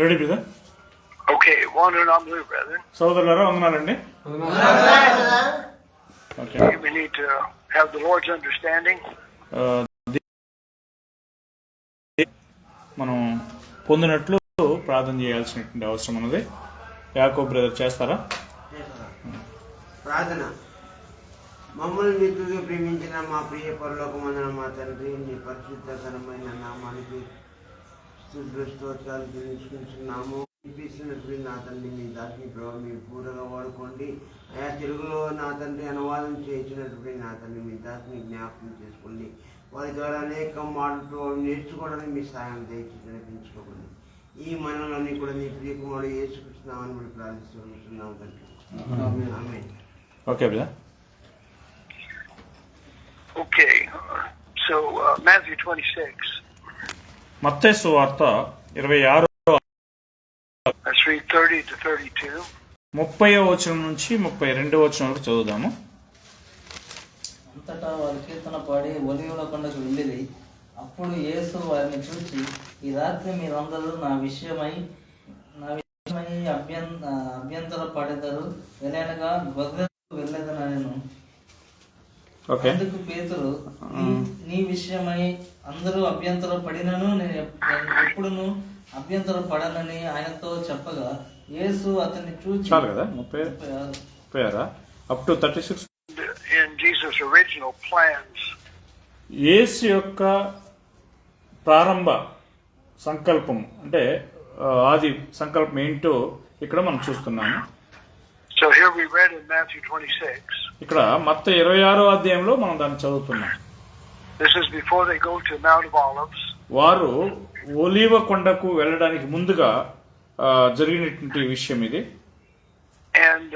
Ready brother? Okay, వందనాలు brother. సోదరులారా వందనాలండి. Okay, We need to have the Lord's understanding. మనం పొందినట్లు ప్రార్థన చేయాల్సినటువంటి అవసరం ఉన్నది. యాకోబు బ్రదర్ చేస్తారా ప్రార్థన? మమ్మల్ని మిత్రులుగా ప్రేమించిన మా ప్రియ పరలోకమందున మా తండ్రి, నీ పరిశుద్ధకరమైన నామానికి స్తోత్రాలు తెలుసుకుంటున్నాము. వినిపిస్తున్నప్పుడు నా తండ్రి మీ దాన్ని ప్రభావ మీరు పూరగా వాడుకోండి. ఆయా తెలుగులో నా తండ్రి అనువాదం చేయించినటువంటి నా తండ్రి మీ దాన్ని జ్ఞాపకం చేసుకోండి. వారి ద్వారా అనేక మాటలు నేర్చుకోవడానికి మీ సహాయం దయచేసి నడిపించుకోకండి. ఈ మనలన్నీ కూడా మీ ప్రియకుమారుడు యేసుకృష్ణామని కూడా ప్రార్థిస్తున్నాం తండ్రి. ఆమేన్. Okay brother. Okay, so Matthew 26. మత్తయి సువార్త 26 Let's read 30 to 32. 30వ వచనం నుంచి 32వ వచనం వరకు చదువుదాము. అంతటా వారు కీర్తన పాడి ఒలీవల కొండకు వెళ్ళిరి. అప్పుడు యేసు వారిని చూచి, ఈ రాత్రి మీరందరూ నా విషయమై అభ్యంతర పడెదరు, వెళ్ళనగా గొర్రెలకు వెళ్ళేదనెను. అందుకు పేతురు, నీ విషయమై అందరూ అభ్యంతర పడినను నేను ఎప్పుడును అభ్యంతర పడనని ఆయనతో చెప్పగా, యేసు అతన్ని చూచి, చాలు కదా 36 up to 36. In Jesus' original plans, యేసు యొక్క ప్రారంభ సంకల్పం అంటే ఆది సంకల్పం ఏంటో ఇక్కడ మనం చూస్తున్నాము. so here we read in Matthew 26. ఇక్కడ మత్తయి 26వ అధ్యాయంలో మనం దాన్ని చదువుతున్నాం. This is before they go to Mount of Olives. వారు ఒలీవ కొండకు వెళ్ళడానికి ముందుగా జరిగినటువంటి విషయం ఇది. And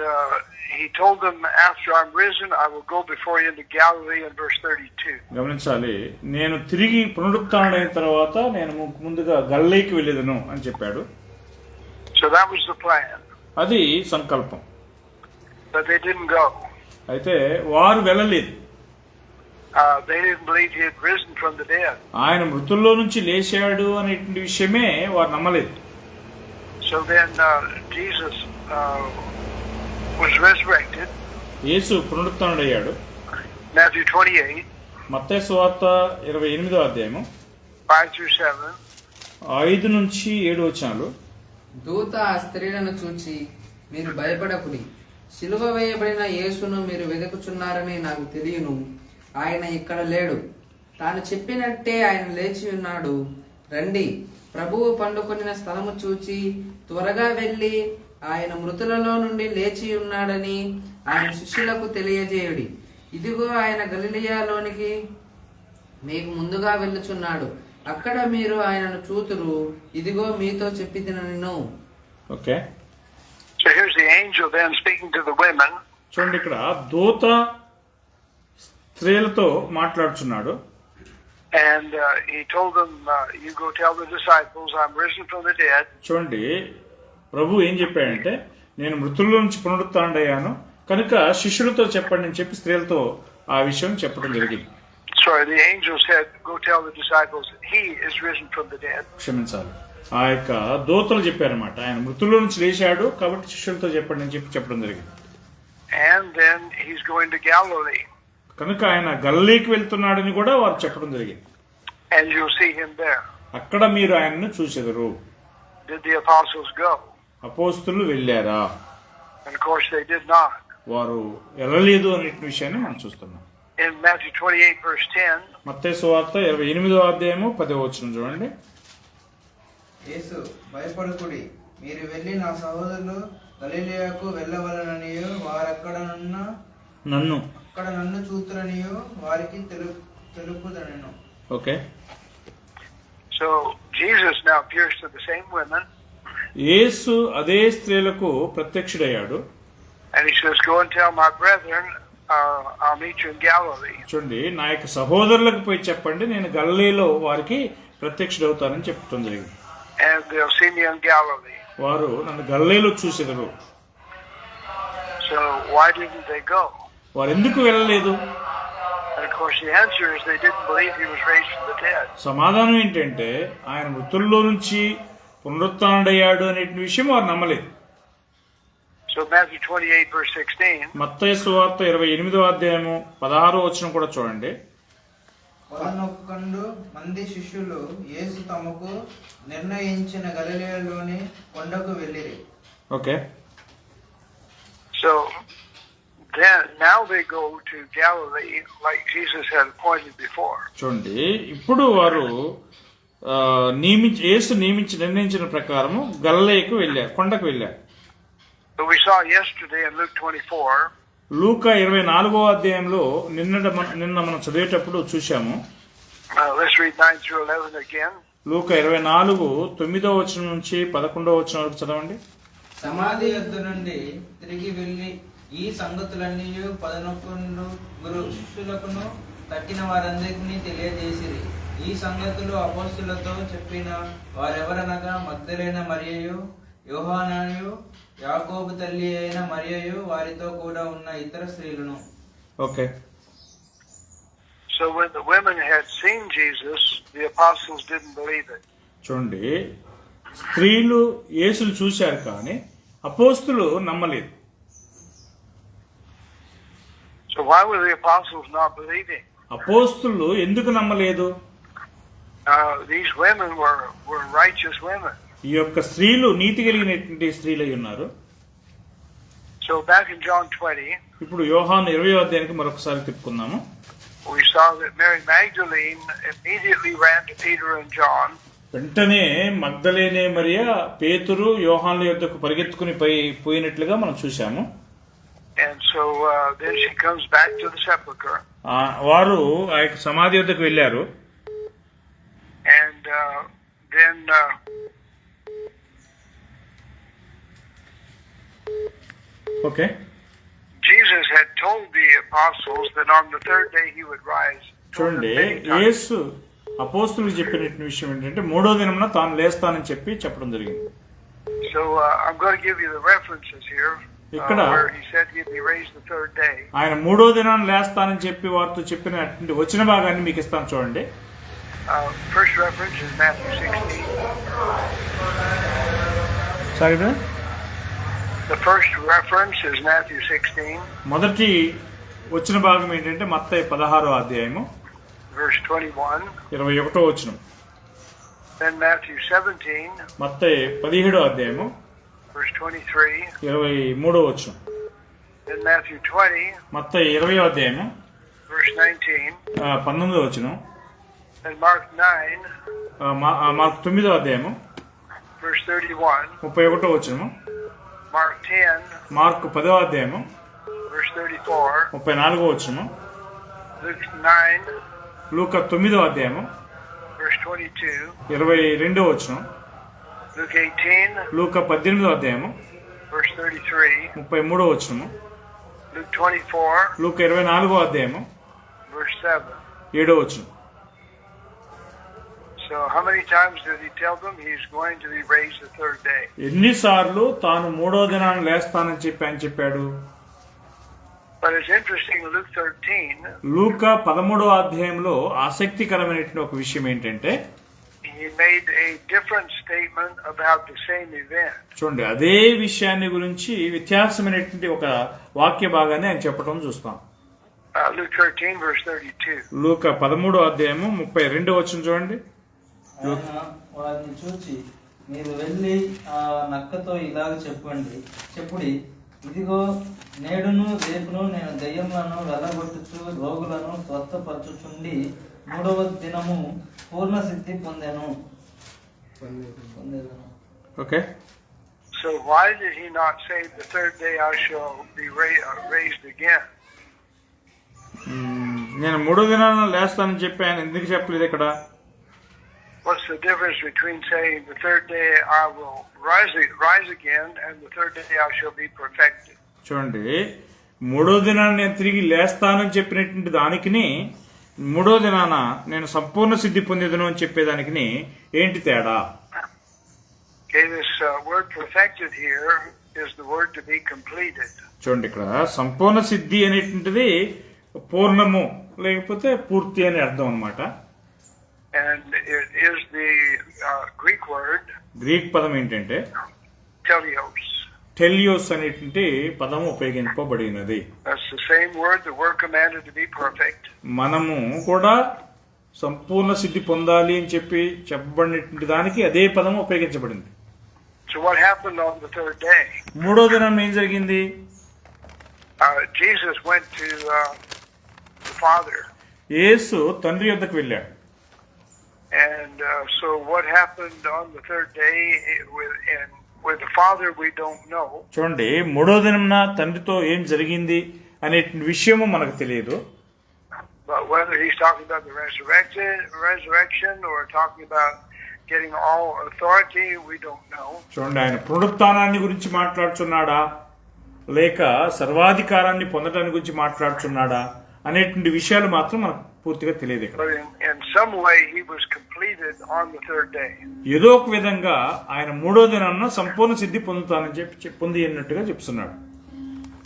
he told them, after I'm risen, I will go before you into Galilee, in verse 32. గమనించాలి, నేను తిరిగి పునరుత్థానుడైన తర్వాత నేను ముందుగా గలిలయకి వెళ్ళేదను అని చెప్పాడు. So that was the plan. అది సంకల్పం. But they didn't go. అయితే వారు వెళ్ళలేదు. They didn't believe he had risen from the dead. ఆయన మృతుల్లో నుంచి లేచాడు అనేటువంటి విషయమే వారు నమ్మలేదు. So then Jesus was resurrected. Yesu పునరుత్థానుడయ్యాడు. Matthew 28. మత్తయి సువార్త 28వ అధ్యాయము 5 through 7. 5 నుంచి 7 వచనాలు. దూత ఆ స్త్రీలను చూచి, మీరు భయపడకుడి, సిలువ వేయబడిన యేసును మీరు వెతుకుచున్నారని నాకు తెలియను. ఆయన ఇక్కడ లేడు. తాను చెప్పినట్టే ఆయన లేచి ఉన్నాడు. రండి, ప్రభువు పండుకొనిన స్థలము చూచి త్వరగా వెళ్ళి ఆయన మృతులలో నుండి లేచి ఉన్నాడని ఆయన శిష్యులకు తెలియజేయుడి. ఇదిగో ఆయన గలిలయలోనికి మీకు ముందుగా వెళ్ళుచున్నాడు. అక్కడ మీరు ఆయనను చూతురు. ఇదిగో మీతో చెప్పితినను. Okay, So here's the angel then speaking to the women. చూడండి, ఇక్కడ దూత స్త్రీలతో మాట్లాడుచున్నాడు. And he told them, you go tell the disciples, I'm risen from the dead. చూడండి, ప్రభు ఏం చెప్పాడంటే, నేను మృతుల్లో నుంచి పునరుత్థానుడయ్యాను కనుక శిష్యులతో చెప్పండి అని చెప్పి స్త్రీలతో ఆ విషయం చెప్పడం జరిగింది. Sorry, the angel said, go tell the disciples, he is risen from the dead. క్షమించాలి, ఆ యొక్క దూతలు చెప్పారన్నమాట, ఆయన మృతుల్లో నుంచి లేచాడు కాబట్టి శిష్యులతో చెప్పండి అని చెప్పి చెప్పడం జరిగింది. And then he's going to Galilee. కనుక ఆయన గలిలయకి వెళ్తున్నాడని కూడా వారు చెప్పడం జరిగింది. And you'll see him there. అక్కడ మీరు ఆయనను చూచెదరు. Did the apostles go? అపోస్తులు వెళ్ళారా? And of course they did not. వారు వెళ్ళలేదు అనే విషయాన్ని మనం చూస్తున్నాం. In Matthew 28 verse 10, మత్తయి సువార్త 28వ అధ్యాయము 10వ వచనం చూడండి. యేసు, భయపడకుడి, మీరు వెళ్ళి నా సహోదరులు గలిలయకు వెళ్ళవలననియో వారక్కడ నన్ను చూతురనియో వారికి తెలుపుదనెను. Okay, so Jesus now appears to the same women. యేసు అదే స్త్రీలకు ప్రత్యక్షుడయ్యాడు. And he says, go and tell my brethren, I'll meet you in Galilee. చూడండి, నా యొక్క సహోదరులకు పోయి చెప్పండి, నేను గలిలయలో వారికి ప్రత్యక్షుడవుతానని చెప్పడం జరిగింది. And they'll see me in Galilee. వారు నన్ను గలిలయలో చూసెదరు. So why didn't they go? వారు ఎందుకు వెళ్ళలేదు? And of course the answer is they didn't believe he was raised from the dead. సమాధానం ఏంటంటే, ఆయన మృతుల్లో నుంచి పునరుత్థానుడయ్యాడు అనే విషయం వారు నమ్మలేదు. So Matthew 28 verse 16. మత్తయి సువార్త 28వ అధ్యాయము 16వ వచనం కూడా చూడండి. 11 మంది శిష్యులు యేసు తమకు నిర్ణయించిన గలిలయలోని కొండకు వెళ్ళిరి. Okay, So then now they go to Galilee like Jesus had appointed before. చూడండి ఇప్పుడు వారు యేసు నిర్ణయించిన ప్రకారము గలిలయకు వెళ్ళారు, కొండకు వెళ్ళారు. So we saw yesterday in Luke 24. లూకా 24వ అధ్యాయంలో నిన్న మనం చదివేటప్పుడు చూశాము. Let's read 9 through 11 again. లూకా 24 9వ వచనం నుంచి 11వ వచనం వరకు చదవండి. సమాధి యొద్ద నుండి తిరిగి వెళ్ళి ఈ సంగతులన్నీ 11 శిష్యులకును తక్కిన వారందరికీ తెలియజేసిరి. ఈ సంగతులు అపోస్తలులతో చెప్పిన వారెవరనగా మగ్దలేన మరియయు, యోహానయు, యాకోబు తల్లి అయిన మరియయు, వారితో కూడా ఉన్న ఇతర స్త్రీలను. Okay, So when the women had seen Jesus, the apostles didn't believe it. చూడండి స్త్రీలు యేసును చూశారు కానీ అపోస్తులు నమ్మలేదు. So why were the apostles not believing? అపోస్తులు ఎందుకు నమ్మలేదు? These women were righteous women. ఈ యొక్క స్త్రీలు నీతి కలిగినటువంటి స్త్రీలై ఉన్నారు. So back in John 20, ఇప్పుడు యోహాను 20వ అధ్యాయానికి మరొకసారి తిప్పుకుందాము. we saw that Mary Magdalene immediately ran to Peter and John. వెంటనే మగ్దలేనే మరియ పేతురు యోహాను యొద్దకు పరిగెత్తుకుని పోయినట్లుగా మనం చూశాము. And so then she comes back to the sepulchre. వారు ఆ యొక్క సమాధి యొద్దకు వెళ్ళారు. And then okay, Jesus had told the apostles that on the third day he would rise. చూడండి యేసు అపోస్తులకు చెప్పిన విషయం ఏంటంటే 3వ దినమున తాను లేస్తానని చెప్పడం జరిగింది. So I'm going to give you the references here where he said he'd be raised the third day. ఆయన 3వ దినాన్ని లేస్తానని చెప్పి వారితో చెప్పినటువంటి వచ్చిన భాగాన్ని మీకు ఇస్తాను చూడండి. First reference is Matthew 16. Sorry, The first reference is Matthew 16, మొదటి వచ్చిన భాగం ఏంటంటే మత్తయి 16వ అధ్యాయము verse 21. 21వ వచనం. Then Matthew 17, మత్తయి 17వ అధ్యాయము verse 23. 23వ వచనం. Then Matthew 20, మత్తయి 20వ అధ్యాయము verse 19. 19వ వచనం. Then Mark 9, మార్కు 9వ అధ్యాయము verse 31. 31వ వచనము. Mark 10, మార్కు 10వ అధ్యాయము verse 34. 34వ వచనము. Luke 9, లూకా 9వ అధ్యాయము verse 22. 22వ వచనం. Luke 18, లూకా 18వ అధ్యాయము verse 33. 33వ వచనము. Luke 24, లూకా 24వ అధ్యాయము verse 7. 7వ వచనం. So how many times did he tell them he's going to be raised the third day? ఎన్నిసార్లు తాను 3వ దినాన్ని లేస్తానని చెప్పాడు? But it's interesting in Luke 13, లూకా 13వ అధ్యాయంలో ఆసక్తికరమైనటువంటి ఒక విషయం ఏంటంటే he made a different statement about the same event. చూడండి అదే విషయాన్ని గురించి వ్యత్యాసమైనటువంటి ఒక వాక్య భాగాన్ని ఆయన చెప్పడం చూస్తాం. Luke 13 verse 32. లూకా 13వ అధ్యాయము 32వ వచనం చూడండి. ఆయన వారిని చూచి మీరు వెళ్ళి ఆ నక్కతో ఇలాగ చెప్పుడి, ఇదిగో నేడును రేపును నేను దయ్యములను వెళ్ళగొట్టుచు రోగులను స్వస్థపరచుచుండి 3వ దినము పూర్ణ సిద్ధి పొందెను. Okay, So why did he not say the third day I shall be raised again? నేను 3వ దినాన్ని లేస్తానని చెప్పి ఆయన ఎందుకు చెప్పలేదు ఇక్కడ? What's the difference between saying the third day I will rise again and the third day I shall be perfected? చూడండి 3వ దినాన్ని నేను తిరిగి లేస్తానని చెప్పినటువంటి దానికిని 3వ దినాన నేను సంపూర్ణ సిద్ధి పొందేదను అని చెప్పేదానికి ఏంటి తేడా? Okay, this word perfected here is the word to be completed. చూడండి ఇక్కడ సంపూర్ణ సిద్ధి అనేటువంటిది పూర్ణము లేకపోతే పూర్తి అని అర్థం అన్నమాట. And it is the Greek word. Greek పదం ఏంటంటే Teleos. టెలియోస్ అనేటువంటి పదం ఉపయోగింపబడినది. That's the same word that we're commanded to be perfect. మనము కూడా సంపూర్ణ సిద్ధి పొందాలి అని చెప్పబడినటువంటి దానికి అదే పదం ఉపయోగించబడింది. So what happened on the third day? మూడో దినం ఏం జరిగింది? Jesus went to the Father. యేసు తండ్రి యొద్దకు వెళ్ళాడు. And so what happened on the third day with the Father we don't know. చూడండి, మూడో దినంన తండ్రితో ఏం జరిగింది అనే విషయము మనకు తెలియదు. But whether he's talking about the resurrection or talking about getting all authority, we don't know. చూడండి, ఆయన పునరుత్థానాన్ని గురించి మాట్లాడుచున్నాడా లేక సర్వాధికారాన్ని పొందడానికి గురించి మాట్లాడుచున్నాడా అనేటువంటి విషయాలు మాత్రం మనకు పూర్తిగా తెలియదు ఇక్కడ. But in some way he was completed on the third day. ఏదో ఒక విధంగా ఆయన మూడో దినాన్న సంపూర్ణ సిద్ధి పొందుతానని పొంది అన్నట్టుగా చెప్తున్నాడు.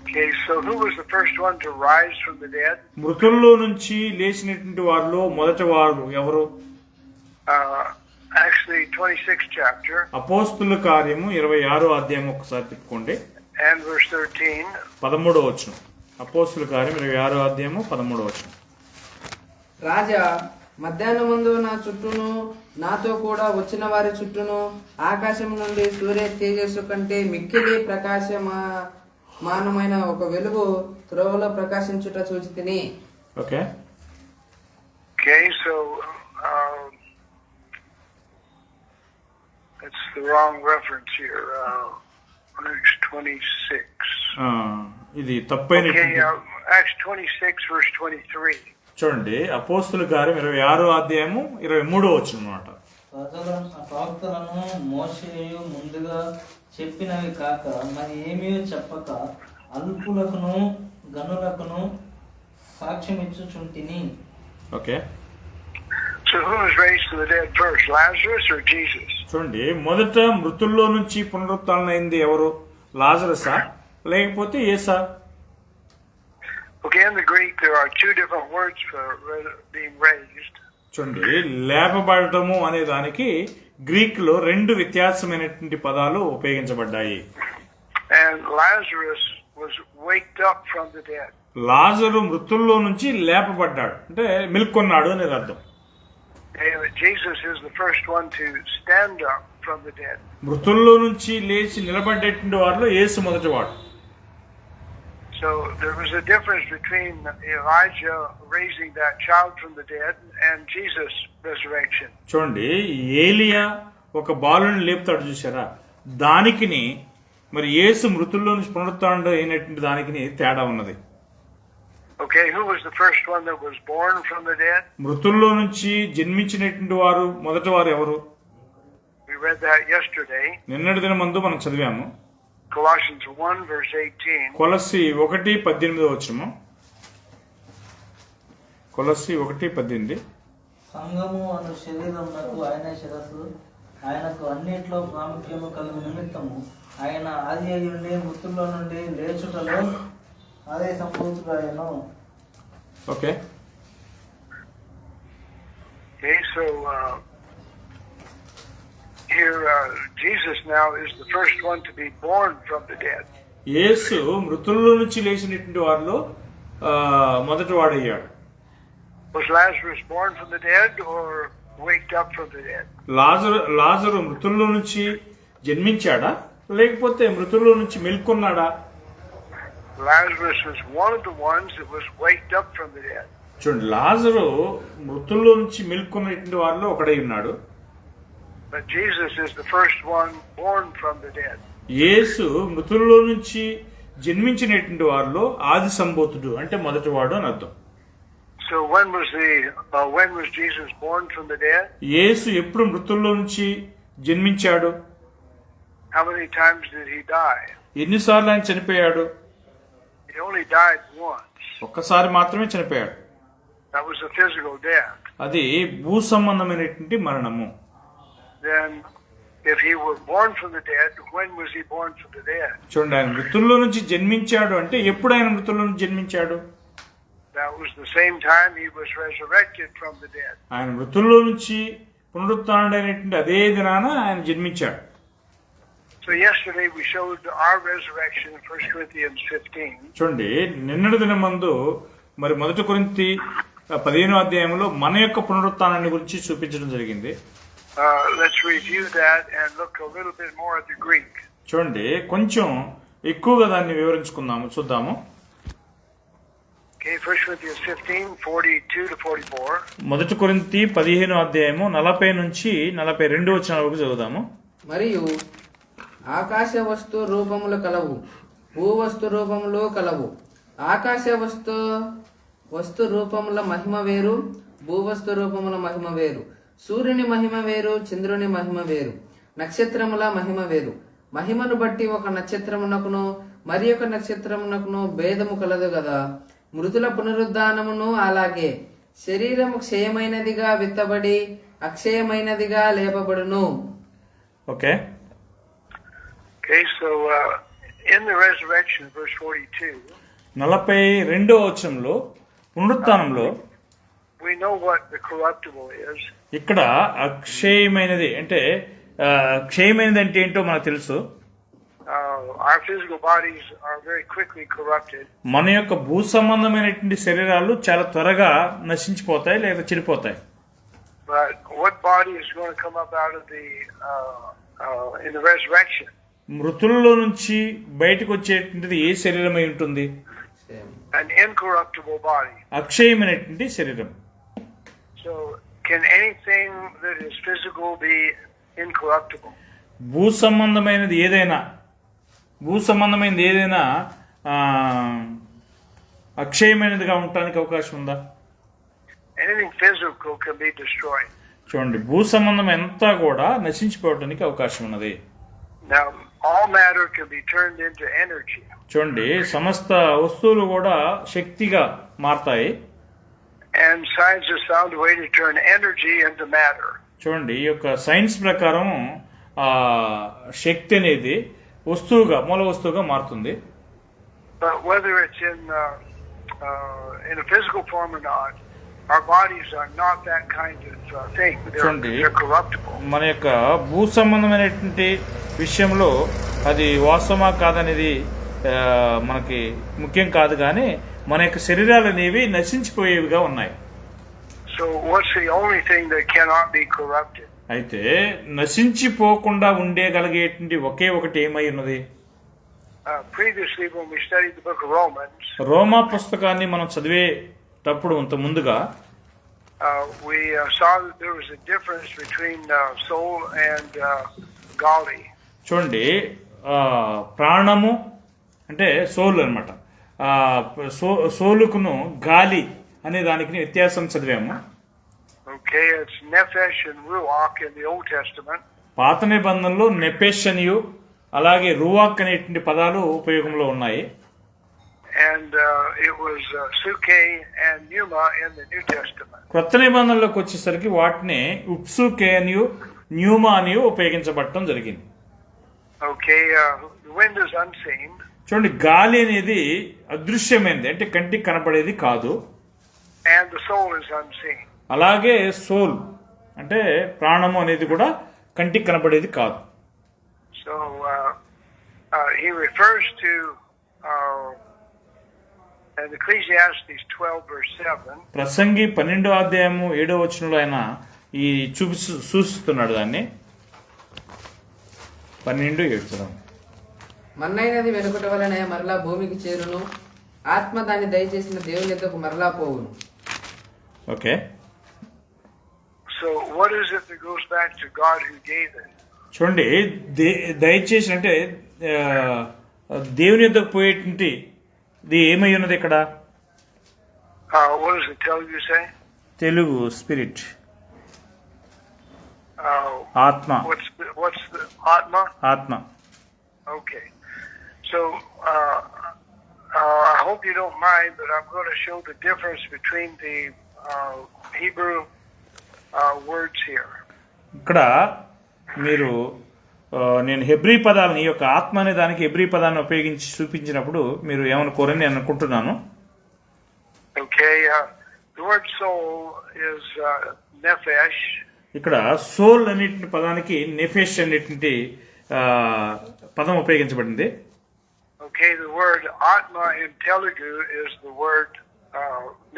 Okay, so who was the first one to rise from the dead? మృతుల్లో నుంచి లేచినటువంటి వారిలో మొదటి వారు ఎవరు? Actually 26th chapter అపోస్తుల కార్యము 26వ అధ్యాయం ఒకసారి తిప్పుకోండి. and verse 13. 13వ వచనం. అపోస్తుల కార్యం 26వ అధ్యాయము 13వ వచనం. రాజా, మధ్యాహ్నం ముందు నా చుట్టూను నాతో కూడా వచ్చిన వారి చుట్టూను ఆకాశం నుండి సూర్య తేజస్సు కంటే మిక్కిలి ప్రకాశమానమైన ఒక వెలుగు త్రోవలో ప్రకాశించుట చూచి తిని. Okay, Okay, so that's the wrong reference here. Acts 26. ఇది తప్పైన. Okay, Acts 26 verse 23. చూడండి, అపోస్తుల కార్యం 26వ అధ్యాయము 23వ వచనం అన్నమాట. ప్రవక్తలను మోషేయు ముందుగా చెప్పినవి కాక మరి ఏమీ చెప్పక అల్పులకును గనులకును సాక్ష్యం ఇచ్చుచుంటిని. Okay, So who was raised to the dead first, Lazarus or Jesus? చూడండి, మొదట మృతుల్లో నుంచి పునరుత్థానమైంది ఎవరు? లాజరసా లేకపోతే యేసా? Okay, in the Greek there are two different words for being raised. చూడండి, లేపబడటము అనే దానికి గ్రీక్ లో రెండు వ్యత్యాసమైనటువంటి పదాలు ఉపయోగించబడ్డాయి. And Lazarus was waked up from the dead. లాజరు మృతుల్లో నుంచి లేపబడ్డాడు అంటే మెలుకొన్నాడు అనేది అర్థం. And Jesus is the first one to stand up from the dead. మృతుల్లో నుంచి లేచి నిలబడేటువంటి వారిలో యేసు మొదటివాడు. So there was a difference between Elijah raising that child from the dead and Jesus' resurrection. చూడండి, ఏలియా ఒక బాలుని లేపుతాడు చూసారా, దానికిని మరి యేసు మృతుల్లో నుంచి పునరుత్థానం అయినటువంటి దానికిని తేడా ఉన్నది. Okay, who was the first one that was born from the dead? మృతుల్లో నుంచి జన్మించినటువంటి వారు మొదటి వారు ఎవరు? We read that yesterday. నిన్నటి దినమందు మనం చదివాము. Colossians 1 verse 18. కొలస్సి 1:18 వచనము. కొలస్సి 1:18. సంఘము అను శరీరమునకు ఆయన శిరస్సు, ఆయనకు అన్నిట్లో ప్రాముఖ్యము కలుగు నిమిత్తము ఆయన ఆది అయ్యుండి మృతుల్లో నుండి లేచుటలో అదే సంపూర్ణుడైన. Okay, Okay, so here Jesus now is the first one to be born from the dead. యేసు మృతుల్లో నుంచి లేచినటువంటి వారిలో మొదటి వాడయ్యాడు. Was Lazarus born from the dead or waked up from the dead? లాజరు మృతుల్లో నుంచి జన్మించాడా లేకపోతే మృతుల్లో నుంచి మెలుకొన్నాడా? Lazarus was one of the ones that was waked up from the dead. చూడండి, లాజరు మృతుల్లో నుంచి మెలుకొన్నటువంటి వారిలో ఒకడై ఉన్నాడు. But Jesus is the first one born from the dead. యేసు మృతుల్లో నుంచి జన్మించినటువంటి వారిలో ఆది సంభూతుడు అంటే మొదటివాడు అని అర్థం. So when was Jesus born from the dead? యేసు ఎప్పుడు మృతుల్లో నుంచి జన్మించాడు? How many times did he die? ఎన్నిసార్లు ఆయన చనిపోయాడు? He only died once. ఒక్కసారి మాత్రమే చనిపోయాడు. That was a physical death. అది భూ సంబంధమైనటువంటి మరణము. Then if he were born from the dead, when was he born from the dead? చూడండి, ఆయన మృతుల్లో నుంచి జన్మించాడు అంటే ఎప్పుడు ఆయన మృతుల్లో నుంచి జన్మించాడు? That was the same time he was resurrected from the dead. ఆయన మృతుల్లో నుంచి పునరుత్థానుడైనటువంటి అదే దినాన ఆయన జన్మించాడు. So yesterday we showed our resurrection in 1 Corinthians 15. చూడండి, నిన్నటి దినమందు మరి 1 కొరింథీ 15వ అధ్యాయంలో మన యొక్క పునరుత్థానాన్ని గురించి చూపించడం జరిగింది. Let's review that and look a little bit more at the Greek. చూడండి, కొంచెం ఎక్కువగా దాన్ని వివరించుకుందాము, చూద్దాము. Okay, 1 Corinthians 15, 42 to 44. 1 కొరింథీ 15వ అధ్యాయము 40 నుంచి 42 వచనాల వరకు చదువుదాము. మరియు ఆకాశ వస్తు రూపములు కలవు, భూవస్తు రూపములు కలవు. ఆకాశ వస్తు రూపముల మహిమ వేరు, భూవస్తు రూపముల మహిమ వేరు. సూర్యుని మహిమ వేరు, చంద్రుని మహిమ వేరు, నక్షత్రముల మహిమ వేరు. మహిమను బట్టి ఒక నక్షత్రమునకును మరి ఒక నక్షత్రమునకును భేదము కలదు కదా. మృతుల పునరుద్ధానమును అలాగే. శరీరము క్షయమైనదిగా విత్తబడి అక్షయమైనదిగా లేపబడును. Okay. Okay, so in the resurrection, verse 42, 42వ వచనంలో పునరుత్థానంలో we know what the corruptible is. ఇక్కడ అక్షయమైనది అంటే క్షయమైనది అంటే ఏంటో మనకు తెలుసు. Our physical bodies are very quickly corrupted. మన యొక్క భూ సంబంధమైనటువంటి శరీరాలు చాలా త్వరగా నశించిపోతాయి లేదా చెడిపోతాయి. But what body is going to come up out of the in the resurrection? మృతుల్లో నుంచి బయటకు వచ్చేటువంటిది ఏ శరీరం అయి ఉంటుంది? An incorruptible body. అక్షయమైనటువంటి శరీరం. So can anything that is physical be incorruptible? భూ సంబంధమైనది ఏదైనా అక్షయమైనదిగా ఉండటానికి అవకాశం ఉందా? Anything physical can be destroyed. చూడండి, భూ సంబంధం అంతా కూడా నశించిపోవడానికి అవకాశం ఉన్నది. Now all matter can be turned into energy. చూడండి, సమస్త వస్తువులు కూడా శక్తిగా మారతాయి. And science has found a way to turn energy into matter. చూడండి, ఈ యొక్క సైన్స్ ప్రకారం శక్తి అనేది మూల వస్తువుగా మారుతుంది. But whether it's in a physical form or not, our bodies are not that kind of thing. They're corruptible. మన యొక్క భూ సంబంధమైనటువంటి విషయంలో అది వాస్తవమా కాదనేది మనకి ముఖ్యం కాదు, కానీ మన యొక్క శరీరాలు అనేవి నశించిపోయేవిగా ఉన్నాయి. So what's the only thing that cannot be corrupted? అయితే నశించిపోకుండా ఉండగలిగేటువంటి ఒకే ఒకటి ఏమై ఉన్నది? Previously when we studied the book of Romans, రోమా పుస్తకాన్ని మనం చదివేటప్పుడు ముందుగా we saw that there was a difference between soul and gali. చూడండి, ప్రాణము అంటే సోల్ అన్నమాట. సోలుకును గాలి అనే దానికి వ్యత్యాసం చదివాము. Okay, it's nephesh and ruach in the Old Testament. పాత నిబంధనలో నెపెష్ అనియు అలాగే రూవాక్ అనేటువంటి పదాలు ఉపయోగంలో ఉన్నాయి. And it was suke and pneuma in the New Testament. కొత్త నిబంధనలోకి వచ్చేసరికి వాటిని ఉప్సుకే అనియు న్యూమా అనియు ఉపయోగించబడటం జరిగింది. Okay, the wind is unseen. చూడండి, గాలి అనేది అదృశ్యమైనది, అంటే కంటికి కనపడేది కాదు. And the soul is unseen. అలాగే సోల్ అంటే ప్రాణము అనేది కూడా కంటికి కనపడేది కాదు. So he refers to in Ecclesiastes 12 verse 7. ప్రసంగి 12వ అధ్యాయము 7వ వచనంలో ఆయన ఈ సూచిస్తున్నాడు దాన్ని. 12:7. మన్నైనది వెనుకట వలన మరలా భూమికి చేరును, ఆత్మ దాన్ని దయచేసిన దేవుని యొద్దకు మరలా పోవును. Okay. So what is it that goes back to God who gave it? చూడండి, దయచేసి అంటే దేవుని యొద్దకు పోయేటువంటి ఏమై ఉన్నది ఇక్కడ? What does it tell you, say? Telugu spirit, ఆత్మ. What's the atma? ఆత్మ. Okay. So I hope you don't mind, but I'm going to show the difference between the Hebrew words here. ఇక్కడ మీరు నేను హెబ్రీ పదాలను, ఈ యొక్క ఆత్మ అనే దానికి హెబ్రీ పదాన్ని ఉపయోగించి చూపించినప్పుడు మీరు ఏమనుకోరని నేను అనుకుంటున్నాను. Okay, the word soul is nephesh, ఇక్కడ సోల్ అనేటువంటి పదానికి నెఫెష్ అనేటువంటి పదం ఉపయోగించబడింది. Okay, the word atma in Telugu is the word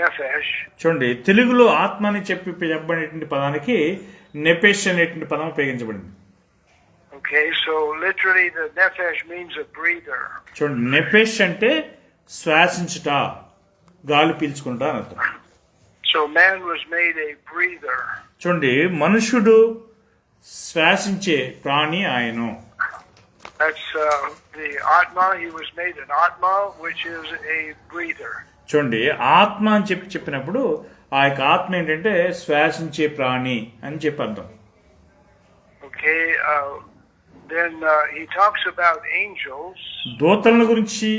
nefesh. చూడండి, తెలుగులో ఆత్మ అని చెప్పబడినటువంటి పదానికి నెఫెష్ అనేటువంటి పదం ఉపయోగించబడింది. Okay, so literally the nefesh means a breather. చూడండి, నెఫెష్ అంటే శ్వాసించుట, గాలి పీల్చుకుంటా అని అర్థం. So man was made a breather. చూడండి, మనుషుడు శ్వాసించే ప్రాణి ఆయను. That's the atma. He was made an atma, which is a breather. చూడండి, ఆత్మ అని చెప్పినప్పుడు ఆ యొక్క ఆత్మ ఏంటంటే శ్వాసించే ప్రాణి అని చెప్పి అర్థం. Okay, then he talks about angels. దూతల గురించి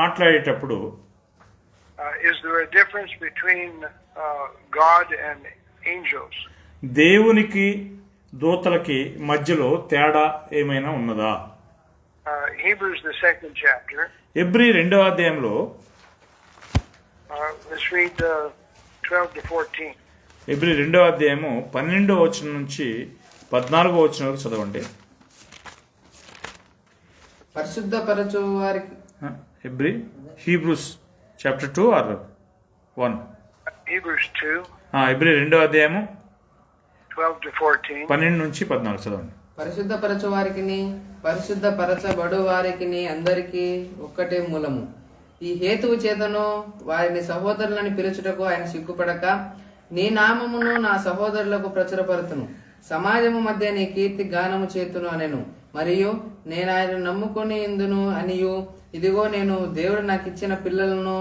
మాట్లాడేటప్పుడు Is there a difference between God and angels? దేవునికి దూతలకి మధ్యలో తేడా ఏమైనా ఉన్నదా? Hebrews, the 2nd chapter. Hebrew 2వ అధ్యాయంలో Let's read 12 to 14. హెబ్రీ 2వ అధ్యాయము 12వ వచనం నుంచి 14వ వచనం వరకు చదవండి. పరిశుద్ధపరచు వారికి హెబ్రీ హీబ్రూస్ చాప్టర్ 2 ఆర్ 1? Hebrews 2, హెబ్రీ 2వ అధ్యాయము 12 to 14. 12 నుంచి 14 చదవండి. పరిశుద్ధపరచు వారికిని పరిశుద్ధపరచబడు వారికిని అందరికీ ఒక్కటే మూలము. ఈ హేతువు చేతను వారిని సహోదరులని పిలుచుటకు ఆయన సిగ్గుపడక, నీ నామమును నా సహోదరులకు ప్రచురపరుతును, సమాజము మధ్య నీ కీర్తి గానము చేతును అనెను. మరియు నేను ఆయన నమ్ముకొని ఇందును అనియు, ఇదిగో నేను దేవుడు నాకు ఇచ్చిన పిల్లలను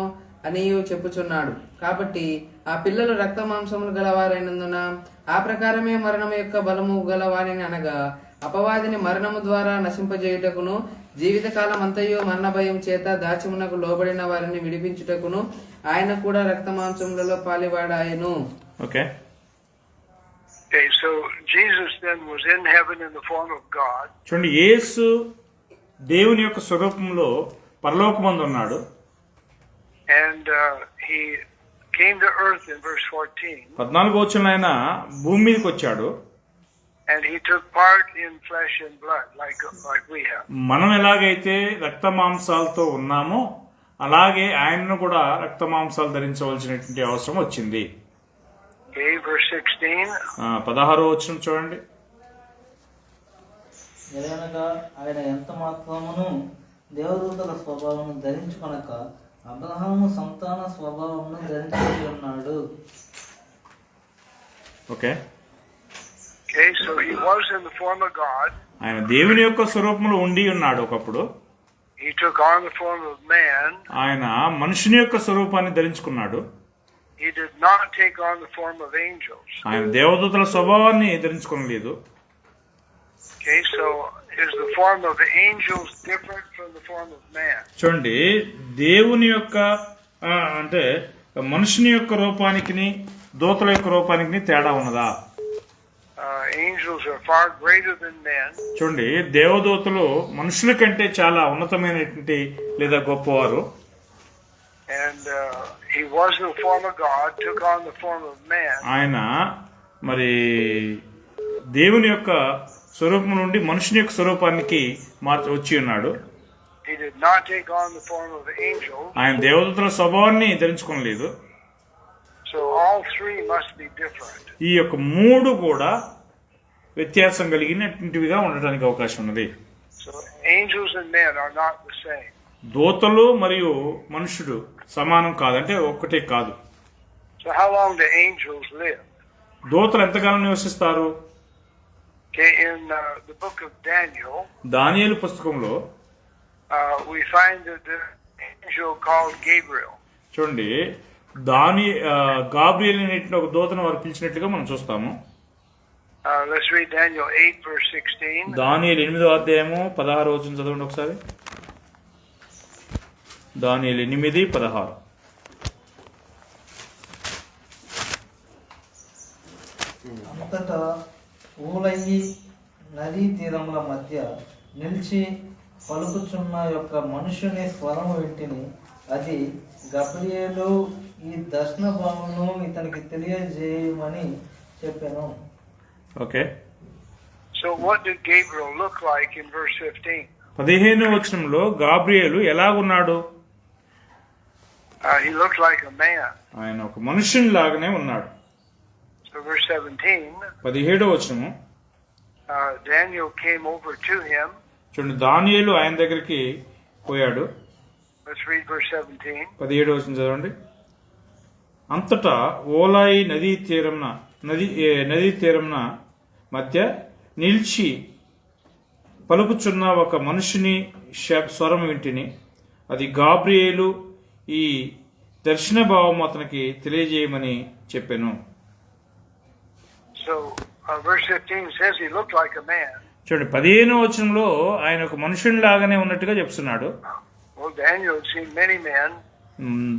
అనియు చెప్పుచున్నాడు. కాబట్టి ఆ పిల్లలు రక్త మాంసములు గలవారైనందున ఆ ప్రకారమే మరణము యొక్క బలము గలవారిని అనగా అపవాదిని మరణము ద్వారా నశింపజేయుటకును, జీవితకాలం అంతయు మరణ భయం చేత దాచిమునకు లోబడిన వారిని విడిపించుటకును ఆయన కూడా రక్త మాంసములలో పాలివాడాయను. Okay. Okay, so Jesus then was in heaven in the form of God. చూడండి, యేసు దేవుని యొక్క స్వరూపంలో పరలోకమందు ఉన్నాడు. And he came to earth in verse 14. 14వ వచనంలో ఆయన భూమి మీదకి వచ్చాడు. And he took part in flesh and blood like we have. మనం ఎలాగైతే రక్త మాంసాలతో ఉన్నామో అలాగే ఆయనను కూడా రక్త మాంసాలు ధరించవలసినటువంటి అవసరం వచ్చింది. Okay, verse 16. 16వ వచనం చూడండి. ఎలాగనగా ఆయన ఎంత మాత్రమును దేవదూతల స్వభావమును ధరించుకొనక అబ్రహాము సంతాన స్వభావమును ధరించి ఉన్నాడు. Okay. Okay, so he was in the form of God. ఆయన దేవుని యొక్క స్వరూపంలో ఉండి ఉన్నాడు ఒకప్పుడు. He took on the form of man. ఆయన మనుషుని యొక్క స్వరూపాన్ని ధరించుకున్నాడు. He did not take on the form of angels. ఆయన దేవదూతల స్వభావాన్ని ధరించుకోలేదు. Okay, so is the form of the angels different from the form of man? చూడండి, దేవుని యొక్క అంటే మనుషుని యొక్క రూపానికి దూతల యొక్క రూపానికి తేడా ఉన్నదా? Angels are far greater than men. చూడండి, దేవదూతలు మనుషుల కంటే చాలా ఉన్నతమైనటువంటి లేదా గొప్పవారు. And he was in the form of God, took on the form of man. ఆయన మరి దేవుని యొక్క స్వరూపం నుండి మనుషుని యొక్క స్వరూపానికి వచ్చి ఉన్నాడు. He did not take on the form of angels. ఆయన దేవదూతల స్వభావాన్ని ధరించుకోలేదు. So all three must be different. ఈ యొక్క మూడు కూడా వ్యత్యాసం కలిగినటువంటివిగా ఉండడానికి అవకాశం ఉన్నది. So angels and men are not the same. దూతలు మరియు మనుషుడు సమానం కాదంటే ఒక్కటే కాదు. So how long do angels live? దూతలు ఎంతకాలం నివసిస్తారు? Okay, in the book of Daniel, దానియేలు పుస్తకంలో we find that the angel called Gabriel. చూడండి, గాబ్రియల్ అనేటువంటి ఒక దూతను వారు పిలిచినట్లుగా మనం చూస్తాము. Let's read Daniel 8 verse 16. దానియేలు 8వ అధ్యాయము 16వ వచనం చదవండి ఒకసారి. దానియేలు 8:16. అంతటా ఊలయ్యి నదీ తీరముల మధ్య నిలిచి పలుకుచున్న యొక్క మనుషుని స్వరము వింటిని. అది గబ్రియేలు, ఈ దర్శన భావమును ఇతనికి తెలియజేయమని చెప్పాను. Okay. So what did Gabriel look like in verse 15? 15వ వచనంలో గాబ్రియేలు ఎలాగున్నాడు? He looked like a man. ఆయన ఒక మనుషుని లాగానే ఉన్నాడు. So verse 17, 17వ వచనము, Daniel came over to him. చూడండి, దానియేలు ఆయన దగ్గరికి పోయాడు. Let's read verse 17. 17వ వచనం చదవండి. అంతటా ఓలాయి నదీ తీరంన మధ్య నిలిచి పలుకుచున్న ఒక మనుషుని స్వరం వింటిని. అది గాబ్రియేలు, ఈ దర్శన భావం అతనికి తెలియజేయమని చెప్పాను. So verse 15 says he looked like a man. చూడండి, 15వ వచనంలో ఆయన ఒక మనుషుని లాగానే ఉన్నట్టుగా చెప్తున్నాడు. Well, Daniel had seen many men.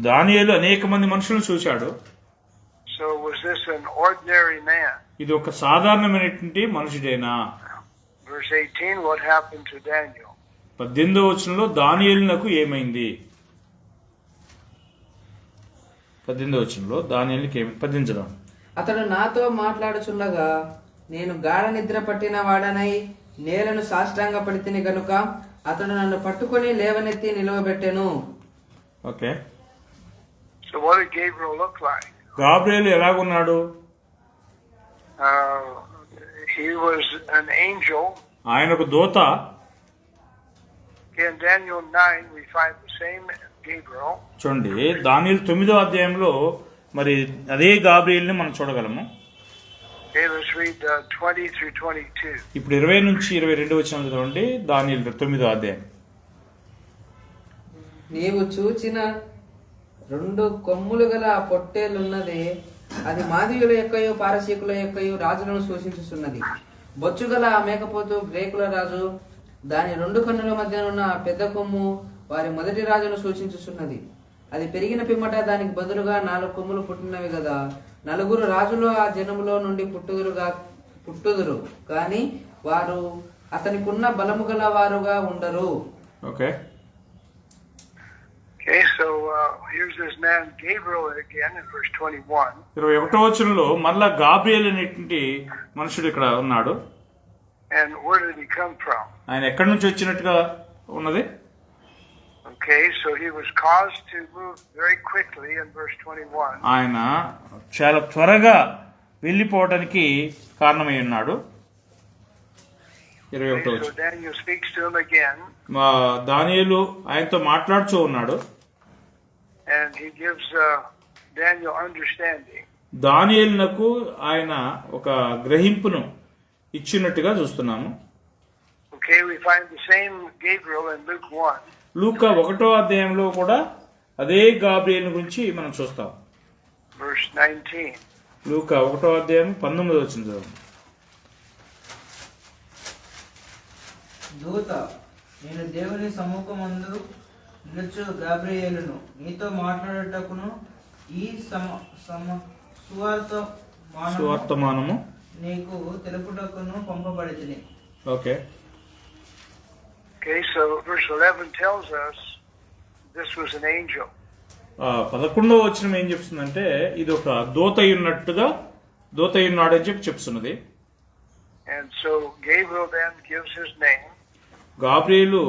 దానియేలు అనేక మంది మనుషులను చూశాడు. So was this an ordinary man? ఇది ఒక సాధారణమైనటువంటి మనుషుడేనా? Verse 18, what happened to Daniel? 18వ వచనంలో దానియేలునకు ఏమైంది? 18వ వచనంలో దానియేలుకి ఏమి? 18 చదవండి. అతడు నాతో మాట్లాడుచుండగా నేను గాఢ నిద్ర పట్టిన వాడనై నేలను సాష్టాంగ పడితిని గనుక అతడు నన్ను పట్టుకొని లేవనెత్తి నిలవబెట్టెను. Okay. So what did Gabriel look like? గాబ్రియేలు ఎలాగున్నాడు? He was an angel. ఆయన ఒక దూత. In Daniel 9, we find the same Gabriel. చూడండి, దానియేలు 9వ అధ్యాయంలో మరి అదే గాబ్రియేలుని మనం చూడగలము. Okay, let's read 20 through 22. ఇప్పుడు 20 నుంచి 22 వచనాలు చదవండి. దానియేలు 9వ అధ్యాయం. నీవు చూచిన 2 కొమ్ములు గల పొట్టేలున్నది, అది మాదీయుల యొక్కయు పారసీకుల యొక్కయు రాజులను సూచించుచున్నది. బొచ్చుగల ఆ మేకపోతు గ్రేకుల రాజు, దాని 2 కన్నుల మధ్యనున్న పెద్ద కొమ్ము వారి మొదటి రాజును సూచించుచున్నది. అది పెరిగిన పిమ్మట దానికి బదులుగా 4 కొమ్ములు పుట్టినవి కదా. 4 రాజులు ఆ జనములో నుండి పుట్టుదురు కాని వారు అతనికున్న బలము గల వారుగా ఉండరు. Okay. Okay, so here's this man Gabriel again in verse 21. 21వ వచనంలో మళ్ళా గాబ్రియేలు అనేటువంటి మనుషుడు ఇక్కడ ఉన్నాడు. And where did he come from? ఆయన ఎక్కడి నుంచి వచ్చినట్టుగా ఉన్నది? Okay, so he was caused to move very quickly in verse 21. ఆయన చాలా త్వరగా వెళ్ళిపోవడానికి కారణమై ఉన్నాడు. 21వ Okay, so వచనం. Daniel speaks to him again, దానియేలు ఆయనతో మాట్లాడుతూ ఉన్నాడు. and he gives Daniel understanding. దానియేలునకు ఆయన ఒక గ్రహింపును ఇచ్చినట్టుగా చూస్తున్నాము. Okay, we find the same Gabriel in Luke 1. లూకా 1వ అధ్యాయంలో కూడా అదే గాబ్రియేలు గురించి మనం చూస్తాం. Verse 19. లూకా 1వ అధ్యాయం 19వ వచనం. దూత, నేను దేవుని సముఖమందు నిలుచు గాబ్రియేలును, నీతో మాట్లాడటకును ఈ సువర్తమానము నీకు తెలుపుటకును పంపబడితిని. Okay. Okay, so verse 11 tells us this was an angel. 11వ వచనం ఏం చెప్తుందంటే ఇది ఒక దూత ఉన్నాడని చెప్తున్నది. And so Gabriel then gives his name. Gabriel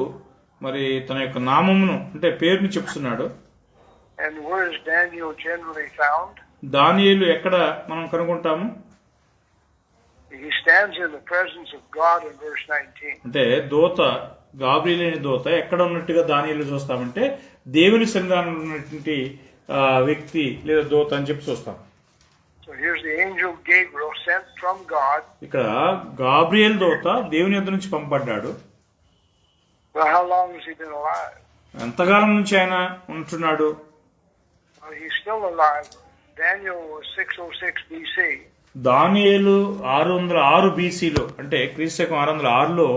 మరి తన యొక్క నామమును అంటే పేరుని చెప్తున్నాడు. And where is Daniel generally found? దానియేలు ఎక్కడ మనం కనుగొంటాము? He stands in the presence of God in verse 19. అంటే గాబ్రియేలు అనే దూత ఎక్కడ ఉన్నట్టుగా దానియేలు చూస్తామంటే దేవుని సన్నిధానంలో ఉన్నటువంటి వ్యక్తి లేదా దూత అని చెప్పి చూస్తాం. So here's the angel Gabriel sent from God. ఇక్కడ గాబ్రియేలు దూత దేవుని యొద్ద నుంచి పంపబడ్డాడు. Well, how long has he been alive? ఎంతకాలం నుంచి ఆయన ఉంటున్నాడు? Well, he's still alive. Daniel was 606 BC. దానియేలు 606 BCలో అంటే క్రీస్తు 606లో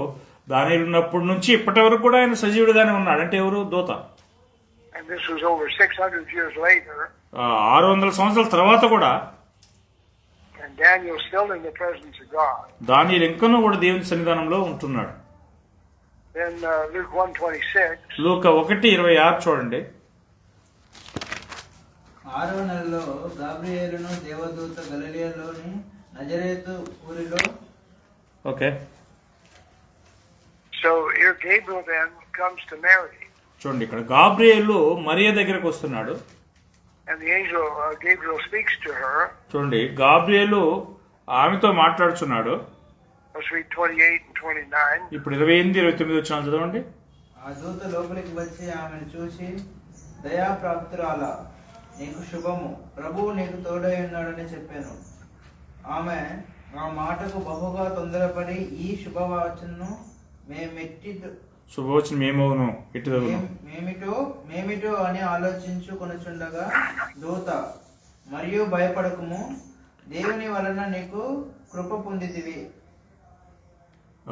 దానియేలు ఉన్నప్పటి నుంచి ఇప్పటి వరకు కూడా ఆయన సజీవుడిగానే ఉన్నాడు. అంటే ఎవరు? దూత. And this was over 600 years later. 600 సంవత్సరాల తర్వాత కూడా And Daniel still in the presence of God. దానియేలు ఇంకనూ కూడా దేవుని సన్నిధానంలో ఉంటున్నాడు. Then Luke 1:26. లూకా 1:26 చూడండి. 6వ నెలలో గాబ్రియేలును దేవదూత గలిలయలోని నజరేతు ఊరిలో. Okay, So here Gabriel then comes to Mary, చూడండి ఇక్కడ గాబ్రియేలు మరియ దగ్గరకు వస్తున్నాడు. and the angel Gabriel speaks to her. చూడండి గాబ్రియేలు ఆమెతో మాట్లాడుచున్నాడు. Let's read 28 and 29. ఇప్పుడు 28, 29 వచ్చిన చదవండి. ఆ దూత లోపలికి వచ్చి ఆమెను చూసి, దయాప్రాప్తురాలా, నీకు శుభము, ప్రభువు నీకు తోడై ఉన్నాడని చెప్పాను. ఆమె ఆ మాటకు బహుగా తొందరపడి ఈ శుభవాచనను శుభవచనం ఏమవును ఇటు మేమిటో అని ఆలోచించుకొనుచుండగా దూత, మరియు భయపడకుము, దేవుని వలన నీకు కృప పొందితివి.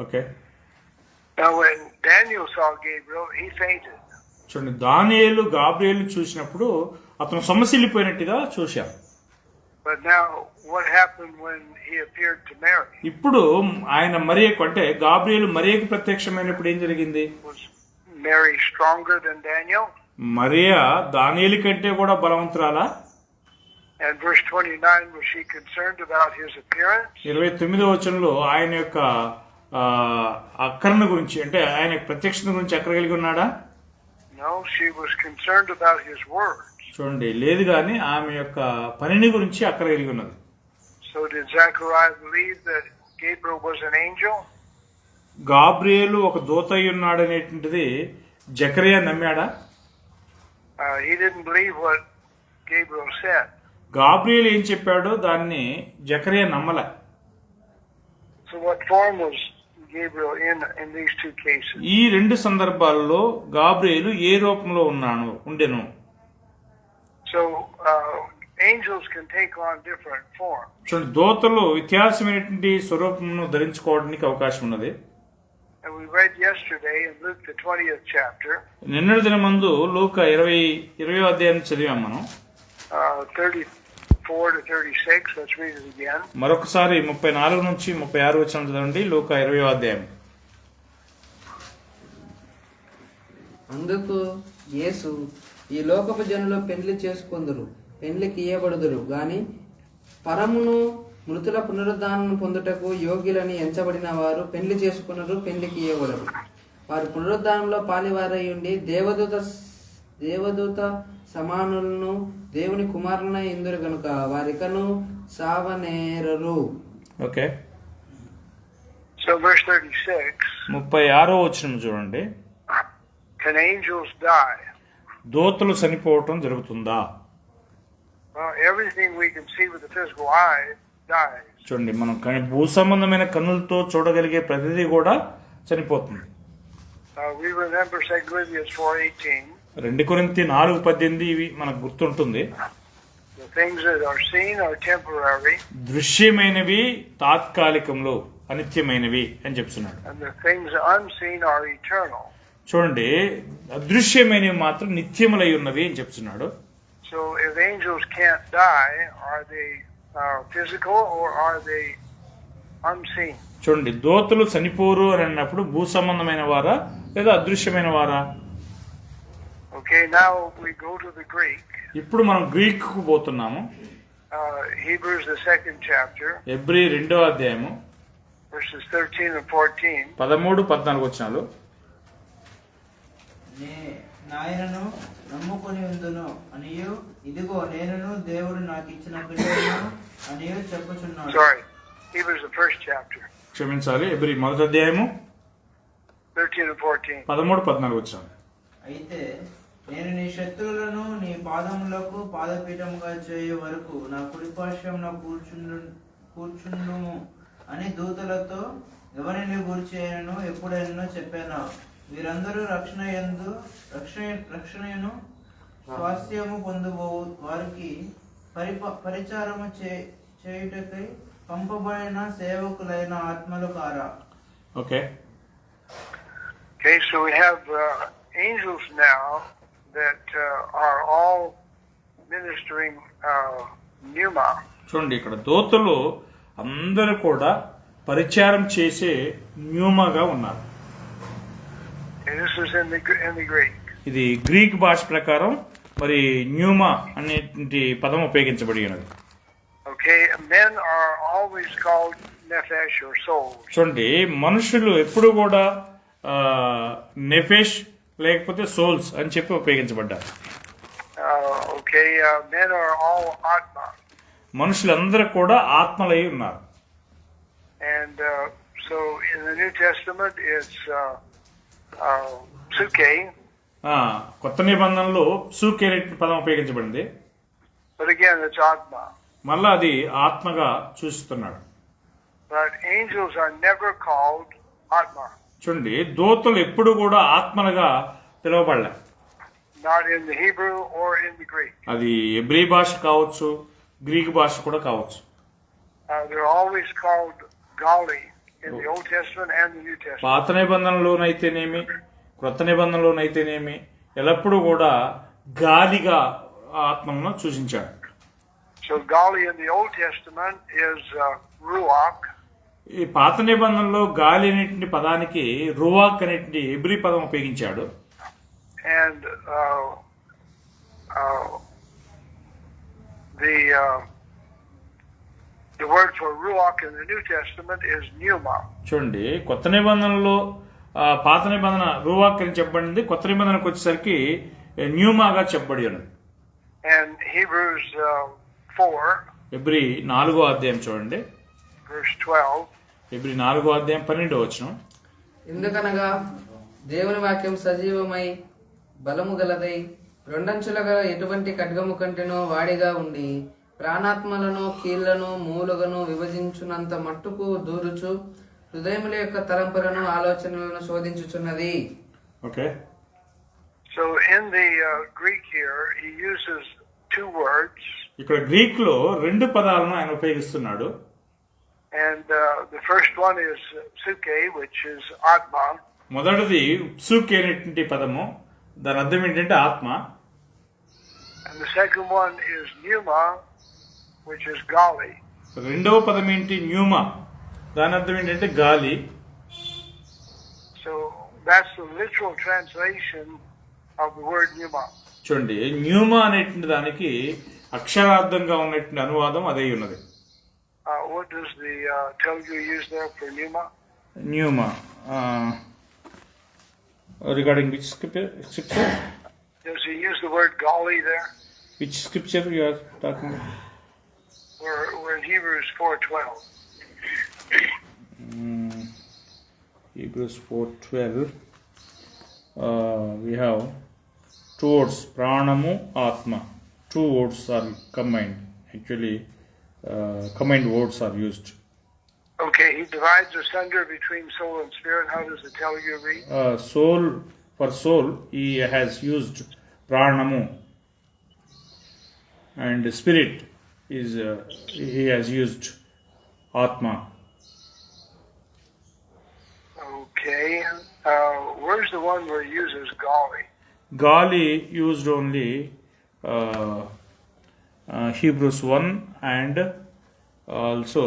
Okay, Now when Daniel saw Gabriel, he fainted. చూడండి దానియేలు గాబ్రియేలు చూసినప్పుడు అతను సొమ్మసిల్లిపోయినట్టుగా చూశాం. But now what happened when he appeared to Mary? ఇప్పుడు ఆయన మరియకు అంటే గాబ్రియేలు మరియకు ప్రత్యక్షమైనప్పుడు ఏం జరిగింది? Was Mary stronger than Daniel? Mariya దానియేలు కంటే కూడా బలవంతురాలా? And verse 29, was she concerned about his appearance? 29వ వచనంలో ఆయన యొక్క అక్కరణ గురించి అంటే ఆయన ప్రత్యక్షత గురించి అక్కర కలిగి ఉన్నాడా? No, she was concerned about his words. చూడండి, లేదు కానీ ఆమె యొక్క పనిని గురించి అక్కర కలిగి ఉన్నది. So did Zechariah believe that Gabriel was an angel? Gabriel ఒక దూత అయి ఉన్నాడనేటువంటిది Zechariah నమ్మాడా? He didn't believe what Gabriel said. Gabriel ఏం చెప్పాడో దాన్ని Zechariah నమ్మలే. So what form was Gabriel in these two cases? ఈ రెండు సందర్భాల్లో గాబ్రియేలు ఏ రూపంలో ఉండెను? So angels can take on different forms. చూడండి, దూతలు వ్యత్యాసమైనటువంటి స్వరూపమును ధరించుకోవడానికి అవకాశం ఉన్నది. And we read yesterday in Luke the 20th chapter, నిన్నటి దినమందు లూకా 20వ అధ్యాయం చదివాం మనం. 34 to 36. Let's read it again. మరొకసారి 34 నుంచి 36 వచనం చదవండి. లూకా 20వ అధ్యాయం. అందుకు యేసు, ఈ లోకపు జనులు పెండ్లి చేసుకొందురు, పెండ్లికి ఇయ్యబడుదురు గాని పరమును మృతుల పునరుద్ధానం పొందుటకు యోగ్యులని ఎంచబడిన వారు పెండ్లి చేసుకున్నారు, పెండ్లికి ఇయ్యబడరు. వారు పునరుద్ధానంలో పాలివారై ఉండి దేవదూత సమానులను దేవుని కుమారులన ఇందురు గనుక వారికను సావనేరరు. Okay, So verse 36. 36వ వచనం చూడండి. Can angels die? దూతలు చనిపోవటం జరుగుతుందా? Well, everything we can see with the physical eye dies. చూడండి, మనం భూ సంబంధమైన కన్నులతో చూడగలిగే ప్రతిదీ కూడా చనిపోతుంది. We remember 2 Corinthians 4:18. 2 కొరింథీ 4:18 ఇవి మనకు గుర్తుంటుంది. The things that are seen are temporary, దృశ్యమైనవి తాత్కాలికంలో, అనిత్యమైనవి అని చెప్తున్నాడు. and the things unseen are eternal. చూడండి, అదృశ్యమైనవి మాత్రం నిత్యములై ఉన్నవి అని చెప్తున్నాడు. So if angels can't die, are they physical or are they unseen? చూడండి, దూతలు చనిపోరు అని అన్నప్పుడు భూ సంబంధమైన వారా లేదా అదృశ్యమైన వారా? Okay, now we go to the Greek. ఇప్పుడు మనం గ్రీక్ కు పోతున్నాము. Hebrews the 2nd chapter, Hebrew 2వ అధ్యాయము verses 13 and 14. 13-14 వచనాలు. నాయనను నమ్ముకొని ఉందును అనియు, ఇదిగో నేనును దేవుడు నాకు ఇచ్చిన బిడ్డను అనియు చెప్పుచున్నాడు. Sorry, Hebrews the 1st chapter, క్షమించాలి, హెబ్రీ 1వ అధ్యాయము 13 and 14. 13-14 వచనాలు. అయితే నేను నీ శత్రువులను నీ పాదములకు పాదపీఠముగా చేయు వరకు నా కుడిపార్శ్వమున కూర్చుండుము అని దూతలతో ఎవరిని గూర్చేయను ఎప్పుడైనా చెప్పాను. వీరందరూ రక్షణను స్వాస్థ్యము పొందుబోవు వారికి పరిచారము చేయుటకై పంపబడిన సేవకులైన ఆత్మలు కారా. Okay, Okay, so we have angels now that are all ministering pneuma. చూడండి, ఇక్కడ దూతలు అందరూ కూడా పరిచారం చేసే న్యూమాగా ఉన్నారు. Okay, this is in the Greek. ఇది గ్రీక్ భాష ప్రకారం మరి న్యూమా అనేటువంటి పదం ఉపయోగించబడి ఉన్నది. Okay, men are always called nephesh or soul. చూడండి మనుషులు ఎప్పుడు కూడా నెఫెష్ లేకపోతే సోల్స్ అని చెప్పి ఉపయోగించబడ్డారు. Men are all atma. మనుషులందరూ కూడా ఆత్మలై ఉన్నారు. And so in the New Testament it's suke. కొత్త నిబంధనలో సూకే పదం ఉపయోగించబడింది. But again it's atma. మళ్ళా అది ఆత్మగా చూస్తున్నాడు. But angels are never called atma. చూడండి దూతలు ఎప్పుడు కూడా ఆత్మలుగా పిలువబడలే. Not in the Hebrew or in the Greek. అది ఎబ్రీ భాష కావచ్చు, గ్రీక్ భాష కూడా కావచ్చు. They're always called gali in the Old Testament and the New Testament. పాత నిబంధనలోనైతేనేమి క్రొత్త నిబంధనలోనైతేనేమి ఎల్లప్పుడూ కూడా గాలిగా ఆత్మను సూచించాడు. So gali in the Old Testament is ruach. ఈ పాత నిబంధనలో గాలి అనేటువంటి పదానికి రువాక్ అనేటువంటి ఎబ్రీ పదం ఉపయోగించాడు. And the word for ruach in the New Testament is pneuma. చూడండి కొత్త నిబంధనలో పాత నిబంధన రువాక్ అని చెప్పబడింది, కొత్త నిబంధనకు వచ్చేసరికి న్యూమాగా చెప్పబడి ఉన్నది. And Hebrews 4 ఎబ్రీ 4వ అధ్యాయం చూడండి, verse 12. ఎబ్రీ 4వ అధ్యాయం 12వ వచనం. ఎందుకనగా దేవుని వాక్యం సజీవమై బలము గలదై రెండంచుల గల ఎటువంటి ఖడ్గము కంటేనో వాడిగా ఉండి ప్రాణాత్మలను కీళ్లను మూలుగను విభజించునంత మట్టుకు దూరుచు హృదయముల యొక్క తలంపులను ఆలోచనలను శోధించుచున్నది. Okay. So in the Greek here he uses two words. ఇక్కడ గ్రీక్ లో 2 పదాలను ఆయన ఉపయోగిస్తున్నాడు. And the first one is suke, which is atma. మొదటిది సుకే అనేటువంటి పదము, దాని అర్థం ఏంటంటే ఆత్మ. And the second one is pneuma, which is gali. రెండవ పదం ఏంటి? న్యూమా, దాని అర్థం ఏంటంటే గాలి. So that's the literal translation of the word pneuma. చూడండి న్యూమా అనేటువంటి దానికి అక్షరార్థంగా ఉన్నటువంటి అనువాదం అదే ఉన్నది. What does the Telugu use there for pneuma? న్యూమా regarding which scripture? Does he use the word gali there? Which scripture you are talking about? We're in Hebrews 4:12. Hebrews 4:12. We have two words, pranamu, atma. Two words are combined. Actually, combined words are used. Okay, he divides asunder between soul and spirit. How does the Telugu read? Soul, for soul, he has used pranamu. And spirit is he has used atma. Okay, where's the one where he uses gali? Gali used only Hebrews 1 and also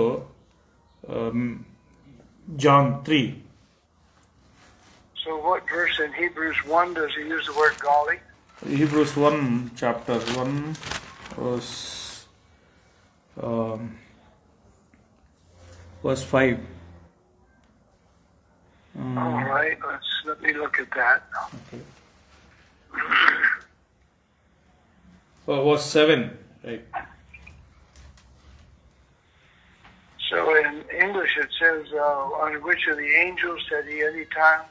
John 3. So what verse in Hebrews 1 does he use the word gali? Hebrews 1 chapter 1 verse 5. All right, let me look at that. Okay. Verse 7, right? So in English it says, on which of the angels said he any time,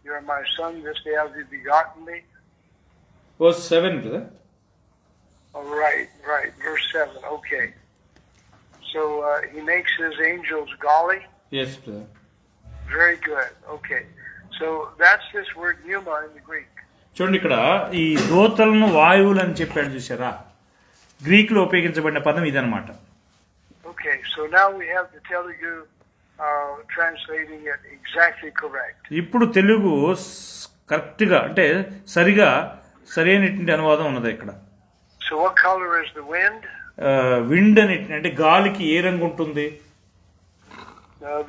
you are my son, this day have you begotten me? Verse 7, brother. Oh, right, verse 7, okay. So he makes his angels gali? Yes, brother. Very good, okay. So that's this word pneuma in the Greek. చూడండి ఇక్కడ ఈ దూతలను వాయువులు అని చెప్పాడు చూసారా, Greek లో ఉపయోగించబడిన పదం ఇదనమాట. Okay, so now we have the Telugu translating it exactly correct. ఇప్పుడు తెలుగు కరెక్ట్ గా అంటే సరైనటువంటి అనువాదం ఉన్నది ఇక్కడ. So what color is the wind? Wind అనేటువంటి అంటే గాలికి ఏ రంగు ఉంటుంది?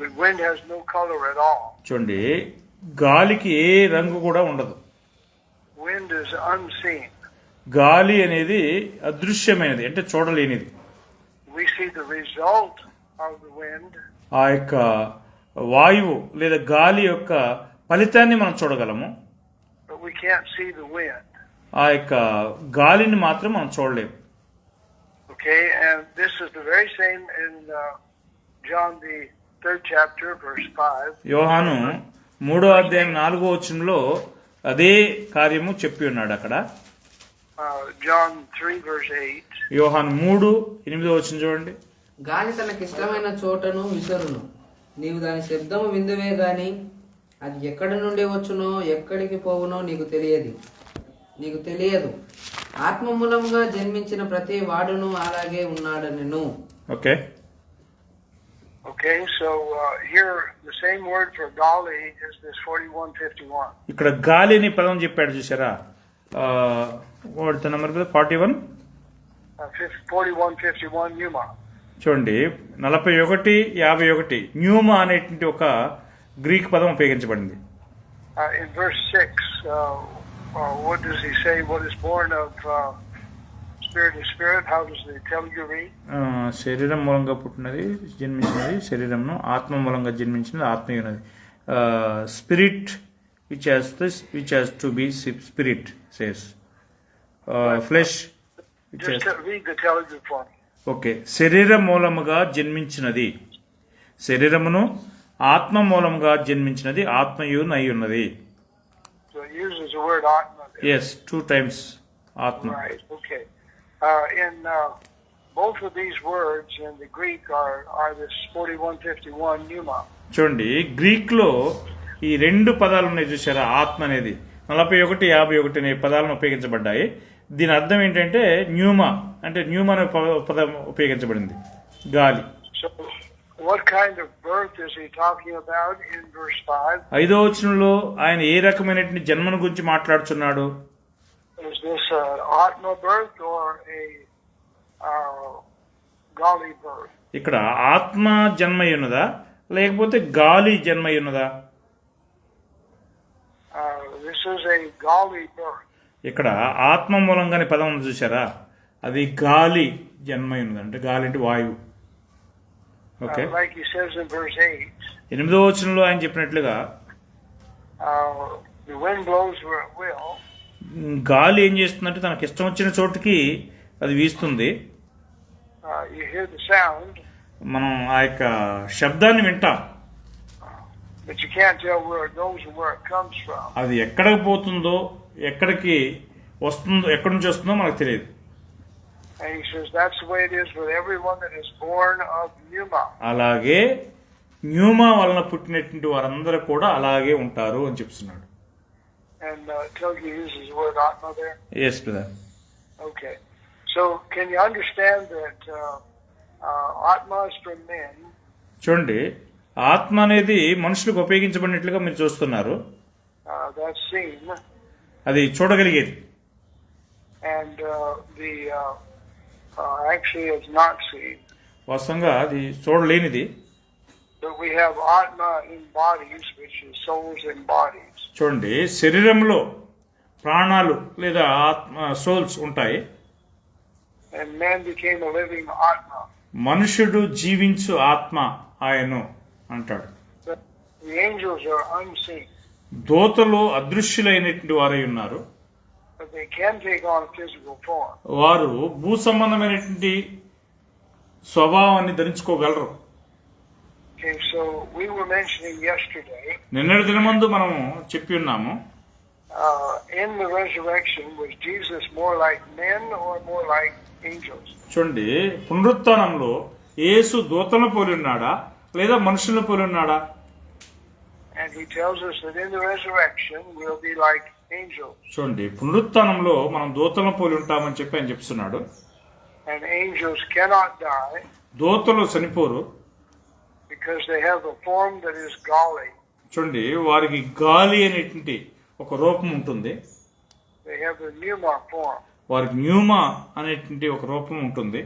The wind has no color at all. చూడండి గాలికి ఏ రంగు కూడా ఉండదు. Wind is unseen. గాలి అనేది అదృశ్యమైనది, అంటే చూడలేనిది. We see the result of the wind. ఆ యొక్క వాయువు లేదా గాలి యొక్క ఫలితాన్ని మనం చూడగలము, But we can't see the wind. ఆ యొక్క గాలిని మాత్రం మనం చూడలేము. Okay, and this is the very same in John the 3rd chapter, verse 5. యోహాను 3వ అధ్యాయం 4వ వచనంలో అదే కార్యము చెప్పి ఉన్నాడు అక్కడ. John 3, verse 8. యోహాను 3:8 వచనం చూడండి. గాలి తనకిష్టమైన చోటను విసరును, నీవు దాని శబ్దము విందువే గాని అది ఎక్కడి నుండి వచ్చునో ఎక్కడికి పోవునో నీకు తెలియదు. ఆత్మ మూలంగా జన్మించిన ప్రతి వాడును అలాగే ఉన్నాడనెను. Okay, Okay, so here the same word for gali is this 4151. ఇక్కడ గాలి అని పదం చెప్పాడు చూసారా, వాడుతున్న నెంబర్ 41 4151 pneuma. చూడండి 41:51 న్యూమా అనేటువంటి ఒక గ్రీక్ పదం ఉపయోగించబడింది. In verse 6, what does he say? What is born of spirit is spirit? How does the Telugu read? శరీరం మూలంగా పుట్టినది జన్మించినది శరీరంను, ఆత్మ మూలంగా జన్మించినది ఆత్మీయునది. Spirit which has to be spirit says flesh. Just read the Telugu for me. Okay, శరీర మూలముగా జన్మించినది శరీరమును, ఆత్మ మూలముగా జన్మించినది ఆత్మయునై ఉన్నది. So it uses the word atma there. Yes, 2 times ఆత్మ. Right, okay. In both of these words in the Greek are this 4151 pneuma. చూడండి, Greek లో ఈ 2 పదాలు ఉన్నాయి చూసారా, ఆత్మ అనేది 41:51 అనే పదాలను ఉపయోగించబడ్డాయి. దీని అర్థం ఏంటంటే న్యూమా, అంటే న్యూమా అనే పదం ఉపయోగించబడింది, గాలి. So what kind of birth is he talking about in verse 5? 5వ వచనంలో ఆయన ఏ రకమైనటువంటి జన్మను గురించి మాట్లాడుతున్నాడు? Is this atma birth or a gali birth? ఇక్కడ ఆత్మ జన్మ ఉన్నదా లేకపోతే గాలి జన్మ ఉన్నదా? This is a gali birth. ఇక్కడ ఆత్మ మూలంగానే పదం ఉంది చూసారా, అది గాలి జన్మ ఉన్నది, అంటే గాలి అంటే వాయువు. Okay, Like he says in verse 8, 8వ వచనంలో ఆయన చెప్పినట్లుగా the wind blows where it will. గాలి ఏం చేస్తుందంటే తనకి ఇష్టం వచ్చిన చోటుకి అది వీస్తుంది. You hear the sound, మనం ఆ యొక్క శబ్దాన్ని వింటాం, but you can't tell where it goes and where it comes from. అది ఎక్కడికి పోతుందో ఎక్కడికి వస్తుందో ఎక్కడి నుంచి వస్తుందో మనకు తెలియదు. And he says that's the way it is with everyone that is born of pneuma. అలాగే న్యూమా వలన పుట్టినటువంటి వారందరూ కూడా అలాగే ఉంటారు అని చెప్తున్నాడు. And Telugu uses the word atma there. Yes brother. Okay. So can you understand that atma is from men? చూడండి, ఆత్మ అనేది మనుషులకు ఉపయోగించబడినట్లుగా మీరు చూస్తున్నారు, That's seen. అది చూడగలిగేది. And actually it's not seen. వాస్తవంగా అది చూడలేనిది. But we have atma in bodies, which is souls in bodies. చూడండి, శరీరంలో ప్రాణాలు లేదా ఆత్మ సోల్స్ ఉంటాయి. And man became a living atma. మనుషుడు జీవించు ఆత్మ ఆయను అంటాడు. But the angels are unseen. దూతలు అదృశ్యులైనటువంటి వారై ఉన్నారు, But they can take on physical form. వారు భూ సంబంధమైనటువంటి స్వభావాన్ని ధరించుకోగలరు. Okay, so we were mentioning yesterday, నిన్నటి దినమందు మనము చెప్పి ఉన్నాము, in the resurrection, was Jesus more like men or more like angels? చూడండి, పునరుత్థానంలో యేసు దూతలను పోలి ఉన్నాడా లేదా మనుషులను పోలి ఉన్నాడా? And he tells us that in the resurrection we'll be like angels. చూడండి, పునరుత్థానంలో మనం దూతలను పోలి ఉంటామని చెప్పి ఆయన చెప్తున్నాడు. And angels cannot die దూతలు చనిపోరు, because they have a form that is gali. చూడండి, వారికి గాలి అనేటువంటి ఒక రూపం ఉంటుంది, They have the pneuma form. వారికి న్యూమా అనేటువంటి ఒక రూపం ఉంటుంది.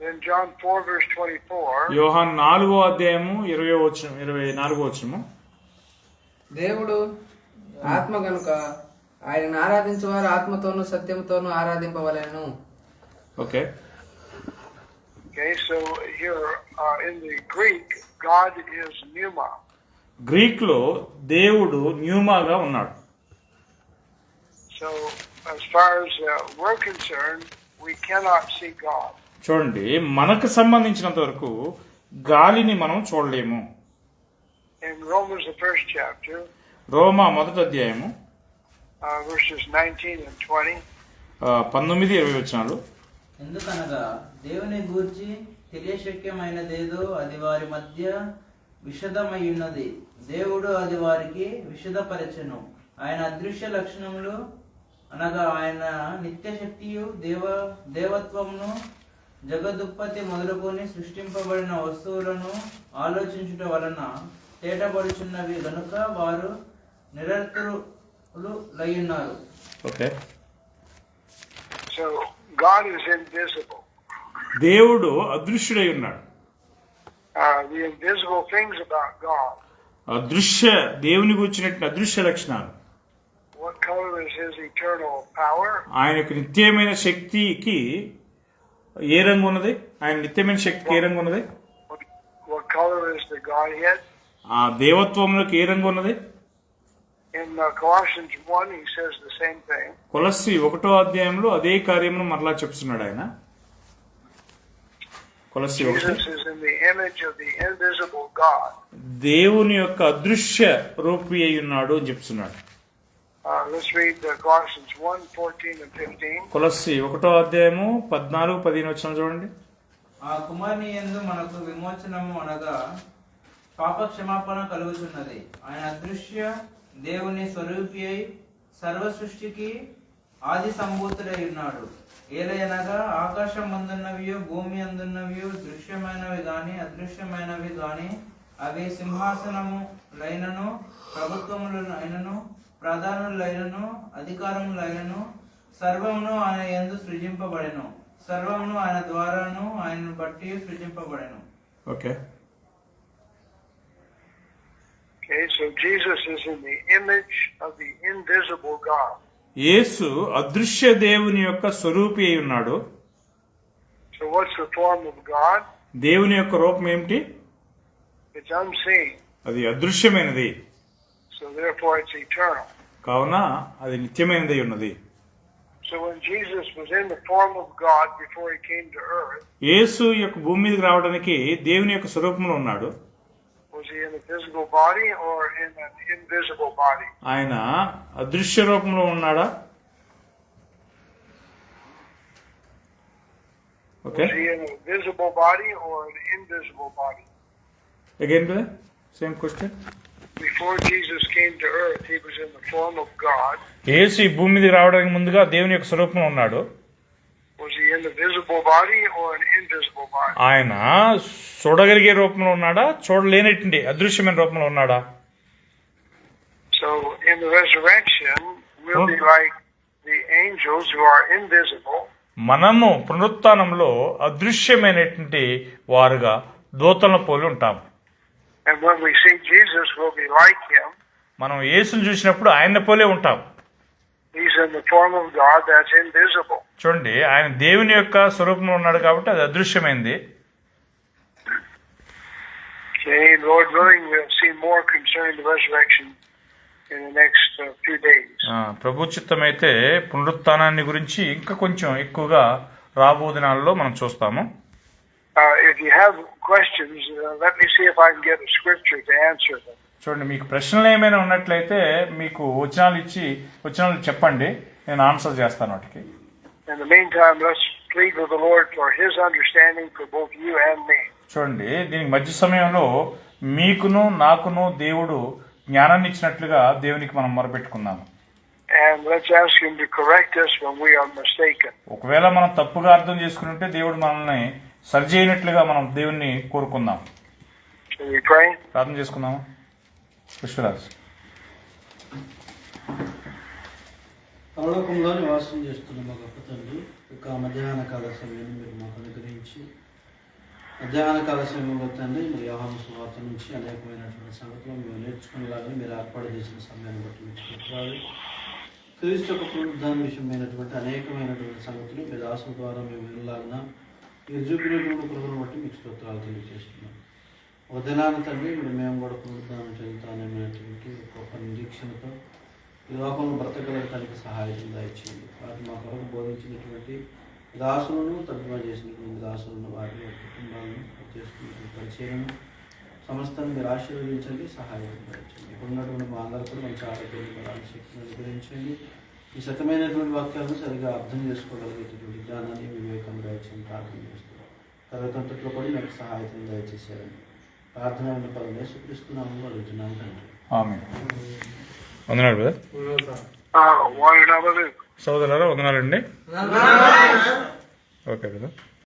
Then John 4 verse 24, యోహాను 4వ అధ్యాయము 24వ వచనము, దేవుడు ఆత్మ గనుక ఆయన ఆరాధించేవారు ఆత్మతోనూ సత్యముతోనూ ఆరాధింపవలెను. Okay, Okay, so here in the Greek, God is pneuma. గ్రీక్లో దేవుడు న్యూమాగా ఉన్నాడు. So as far as we're concerned, we cannot see God. చూడండి, మనకు సంబంధించినంత వరకు గాలిని మనం చూడలేము. In Romans, the first chapter, రోమా 1వ అధ్యాయము verses 19 and 20. 19-20 వచనాలు. ఎందుకనగా దేవుని గూర్చి తెలియశక్యమైనదేదో అది వారి మధ్య విషదమయ్యున్నది. దేవుడు అది వారికి విషదపరచెను. ఆయన అదృశ్య లక్షణములు అనగా ఆయన నిత్యశక్తియు దేవత్వమును జగదుత్పత్తి మొదలుకొని సృష్టింపబడిన వస్తువులను ఆలోచించుట వలన తేటపడుచున్నవి గనుక వారు నిరర్థులు లయ్యున్నారు. Okay, So God is invisible. దేవుడు అదృశ్యుడై ఉన్నాడు. The invisible things about God. దేవుని గురించినటువంటి అదృశ్య లక్షణాలు. What color is His eternal power? ఆయన యొక్క నిత్యమైన శక్తికి ఏ రంగు ఉన్నది? ఆయన నిత్యమైన శక్తికి ఏ రంగు ఉన్నది? What color is the Godhead? ఆ దేవత్వంలోకి ఏ రంగు ఉన్నది? In Colossians 1, he says the same thing. కొలస్సి 1వ అధ్యాయంలో అదే కార్యమును మరలా చెప్తున్నాడు ఆయన. కొలస్సి 1. Jesus is in the image of the invisible God. దేవుని యొక్క అదృశ్య రూపి అయి ఉన్నాడు అని చెప్తున్నాడు. Let's read Colossians 1, 14 and 15. కొలస్సి 1వ అధ్యాయము 14-15 వచనాలు చూడండి. ఆ కుమారుని యందు మనకు విమోచనము అనగా పాప క్షమాపణ కలుగుతున్నది. ఆయన అదృశ్య దేవుని స్వరూపి అయి సర్వ సృష్టికి ఆది సంభూతుడై ఉన్నాడు. ఏలయనగా ఆకాశం అందున్నవియో భూమి అందున్నవియో దృశ్యమైనవి గాని అదృశ్యమైనవి గాని అవి సింహాసనములైనను ప్రభుత్వములైనను ప్రధానులైనను అధికారములైనను సర్వమును ఆయన యందు సృజింపబడెను. సర్వమును ఆయన ద్వారాను ఆయనను బట్టి సృజింపబడెను. Okay, Okay, so Jesus is in the image of the invisible God. యేసు అదృశ్య దేవుని యొక్క స్వరూపి అయి ఉన్నాడు. So what's the form of God? దేవుని యొక్క రూపం ఏమిటి? It's unseen. అది అదృశ్యమైనది. So therefore it's eternal. కావున అది నిత్యమైనది ఉన్నది. So when Jesus was in the form of God before he came to earth, యేసు యొక్క భూమి మీదకి రావడానికి దేవుని యొక్క స్వరూపంలో ఉన్నాడు. was he in a physical body or in an invisible body? ఆయన అదృశ్య రూపంలో ఉన్నాడా? Okay, Was he in a visible body or an invisible body? Again brother, same question. Before Jesus came to earth, he was in the form of God. యేసు ఈ భూమి మీదకి రావడానికి ముందుగా దేవుని యొక్క స్వరూపంలో ఉన్నాడు. Was he in the visible body or an invisible body? ఆయన చూడగలిగే రూపంలో ఉన్నాడా, చూడలేనటువంటి అదృశ్యమైన రూపంలో ఉన్నాడా? So in the resurrection, we'll be like the angels who are invisible. మనము పునరుత్థానంలో అదృశ్యమైనటువంటి వారుగా దూతలను పోలి ఉంటాం. And when we see Jesus, we'll be like him. మనం యేసుని చూసినప్పుడు ఆయన పోలే ఉంటాం. He's in the form of God that's invisible. చూడండి, ఆయన దేవుని యొక్క స్వరూపంలో ఉన్నాడు కాబట్టి అది అదృశ్యమైంది. Okay, Lord willing, we'll see more concerning the resurrection in the next few days. ప్రభు చిత్తమైతే పునరుత్థానాన్ని గురించి ఇంకా కొంచెం ఎక్కువగా రాబో దినాల్లో మనం చూస్తాము. If you have questions, let me see if I can get a scripture to answer them. చూడండి, మీకు ప్రశ్నలు ఏమైనా ఉన్నట్లయితే మీకు వచనాలు చెప్పండి, నేను ఆన్సర్ చేస్తాను వాటికి. In the meantime, let's plead with the Lord for His understanding for both you and me. చూడండి, దీనికి మధ్య సమయంలో మీకును నాకును దేవుడు జ్ఞానాన్ని ఇచ్చినట్లుగా దేవునికి మనం మొరపెట్టుకుందాము. And let's ask Him to correct us when we are mistaken. ఒకవేళ మనం తప్పుగా అర్థం చేసుకుంటే దేవుడు మనల్ని సరిచేయనట్లుగా మనం దేవుణ్ణి కోరుకుందాం. Shall we pray? ప్రార్థన చేసుకుందాము. పుష్పరాజ్. పరలోకంలో నివాసం చేస్తున్న మా గొప్ప తండ్రి, ఒక మధ్యాహ్న కాల సమయాన్ని మీరు మాకు అనుగ్రహించి మధ్యాహ్న కాల సమయంలో తండ్రి మీరు యోహాను సువార్త నుంచి అనేకమైనటువంటి సంగతులు మేము నేర్చుకునేలాగా మీరు ఏర్పాటు చేసిన సమయాన్ని బట్టి మీకు చెప్పాలి. క్రీస్తు యొక్క పునరుద్ధాన విషయమైనటువంటి అనేకమైనటువంటి సంగతులు మీ దాసుల ద్వారా మేము వినలాగిన మీరు చూపిన కృపను బట్టి మీకు స్తోత్రాలు తెలియజేస్తున్నాం. ఒక దినాన తండ్రి ఇప్పుడు మేము కూడా పునరుద్ధానం చెందుతాననేటువంటి గొప్ప నిరీక్షణతో ఈ లోకంలో బ్రతకగలగటానికి సహాయం దయచేయండి. వాటి మా కొరకు బోధించినటువంటి దాసులను తర్జుమా చేసినటువంటి దాసులను వారి కుటుంబాలను చేసుకున్నటువంటి పరిచయను సమస్తాన్ని మీరు ఆశీర్వదించండి, సహాయం దయచేయండి. ఇక్కడ ఉన్నటువంటి మా అందరూ కూడా మంచి ఆరోగ్యాన్ని బలాన్ని శక్తిని అనుగ్రహించండి. ఈ సత్యమైనటువంటి వాక్యాలను సరిగా అర్థం చేసుకోగలిగేటటువంటి జ్ఞానాన్ని వివేకం దయచేయండి. ప్రార్థన చేస్తున్నాం. తరగతంతట్లో కూడా మీకు సహాయం దయచేశారండి. ప్రార్థన విన్నపాలను యేసుక్రీస్తునామములో అడుగుతున్నాము తండ్రి. ఆమేన్. వందనాలు బ్రదర్. one another. సోదరులారా వందనాలండి. Okay brother.